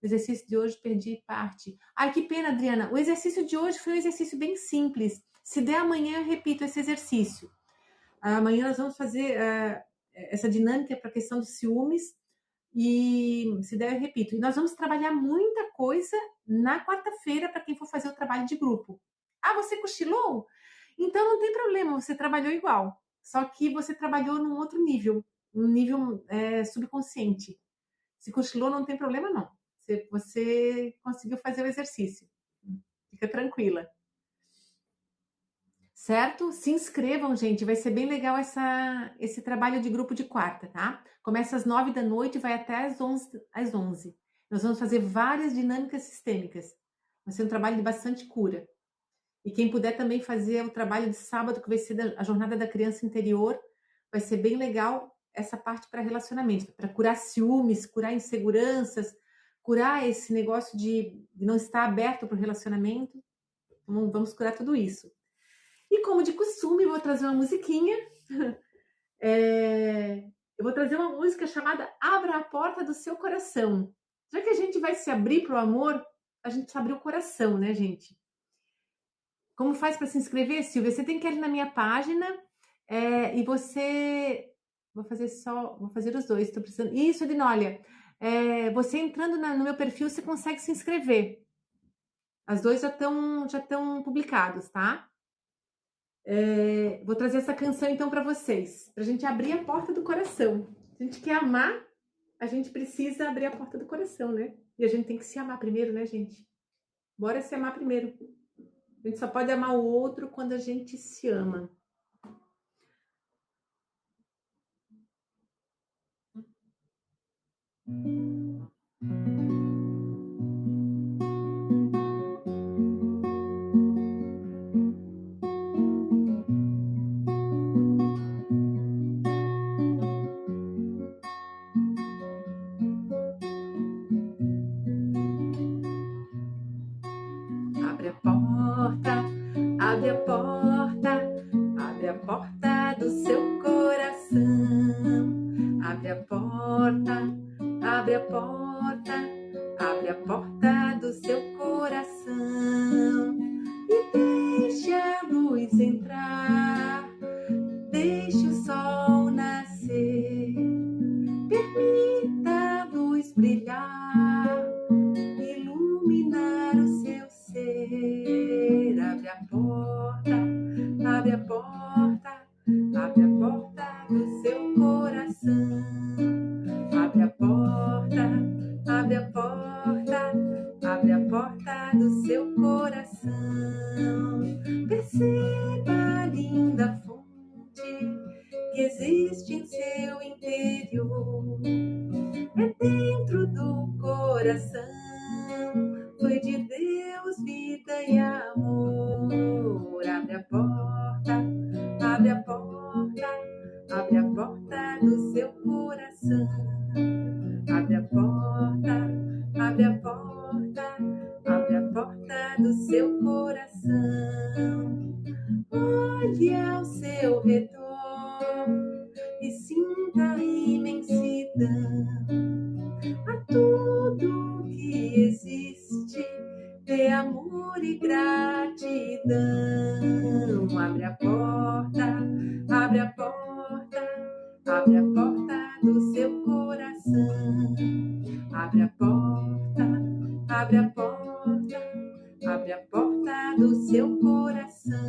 O exercício de hoje perdi parte. Ai, que pena, Adriana. O exercício de hoje foi um exercício bem simples. Se der amanhã, eu repito esse exercício. Amanhã nós vamos fazer essa dinâmica para a questão dos ciúmes. E se der, eu repito. E nós vamos trabalhar muita coisa na quarta-feira para quem for fazer o trabalho de grupo. Ah, você cochilou? Então não tem problema, você trabalhou igual. Só que você trabalhou num outro nível, um nível subconsciente. Se cochilou, não tem problema, não. Você conseguiu fazer o exercício. Fica tranquila. Certo? Se inscrevam, gente. Vai ser bem legal esse trabalho de grupo de quarta, tá? Começa às 9 da noite e vai até às 11. Nós vamos fazer várias dinâmicas sistêmicas. Vai ser um trabalho de bastante cura. E quem puder também fazer o trabalho de sábado, que vai ser a jornada da criança interior, vai ser bem legal essa parte para relacionamento, para curar ciúmes, curar inseguranças, curar esse negócio de não estar aberto para o relacionamento. Então, vamos curar tudo isso. E como de costume, eu vou trazer uma musiquinha. Eu vou trazer uma música chamada Abra a Porta do Seu Coração. Já que a gente vai se abrir para o amor, a gente precisa abrir o coração, né, gente? Como faz para se inscrever, Silvia? Você tem que ir na minha página e você... Vou fazer os dois, estou precisando... Isso, Adinólia. Você entrando no meu perfil, você consegue se inscrever. As dois já estão publicados, tá? Vou trazer essa canção então para vocês, para a gente abrir a porta do coração. A gente quer amar a gente precisa abrir a porta do coração, né? E a gente tem que se amar primeiro, né, gente? Bora se amar primeiro. A gente só pode amar o outro quando a gente se ama. Abre a porta, abre a porta, abre a porta do seu coração. Abre a porta, abre a porta, abre a porta do seu coração. E deixe a luz entrar, deixe o sol nascer, permita a luz brilhar, iluminar o seu ser. Abre a porta, abre a porta, abre a porta do seu coração. Abre a porta, abre a porta, abre a porta do seu coração. Perceba a linda fonte que existe em seu interior. É dentro do coração, foi de Deus vida e amor. Abre a porta, abre a porta, abre a porta do seu coração. Abre a porta, abre a porta, abre a porta do seu coração. Olhe ao seu redor e sinta a imensidão. A tudo que existe dê amor e gratidão. Abre a porta, abre a porta, abre a porta do seu coração. Abre a porta, abre a porta, abre a porta do seu coração.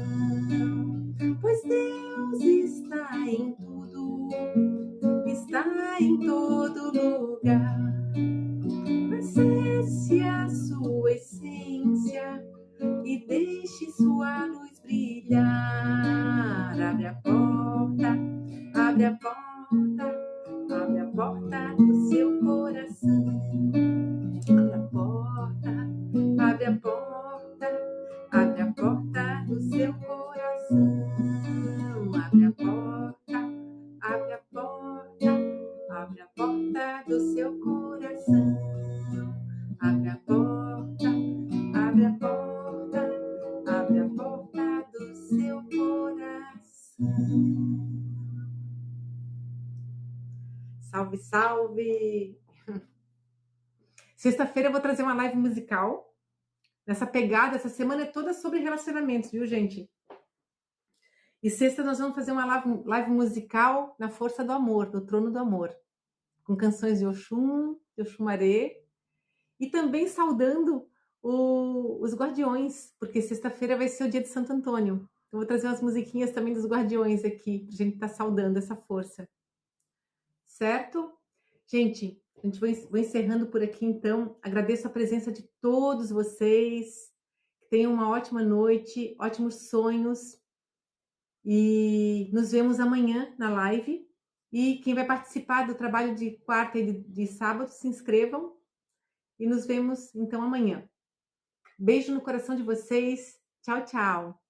Pois Deus está em tudo, está em todo lugar. Acesse a sua essência e deixe sua luz brilhar. Abre a porta, abre a porta, abre a porta do seu coração. Abre a porta, abre a porta, abre a porta do seu coração. Abre a porta, abre a porta, abre a porta do seu coração. Abre a porta, abre a porta, abre a porta do seu coração. Salve, salve! Sexta-feira eu vou trazer uma live musical. Nessa pegada, essa semana é toda sobre relacionamentos, viu, gente? E sexta nós vamos fazer uma live musical na força do amor, no trono do amor. Com canções de Oxum, de Oxumaré. E também saudando os guardiões, porque sexta-feira vai ser o dia de Santo Antônio. Então, vou trazer umas musiquinhas também dos guardiões aqui, pra gente estar saudando essa força. Certo? Gente, vou encerrando por aqui, então. Agradeço a presença de todos vocês. Que tenham uma ótima noite, ótimos sonhos. E nos vemos amanhã na live. E quem vai participar do trabalho de quarta e de sábado, se inscrevam. E nos vemos, então, amanhã. Beijo no coração de vocês. Tchau, tchau.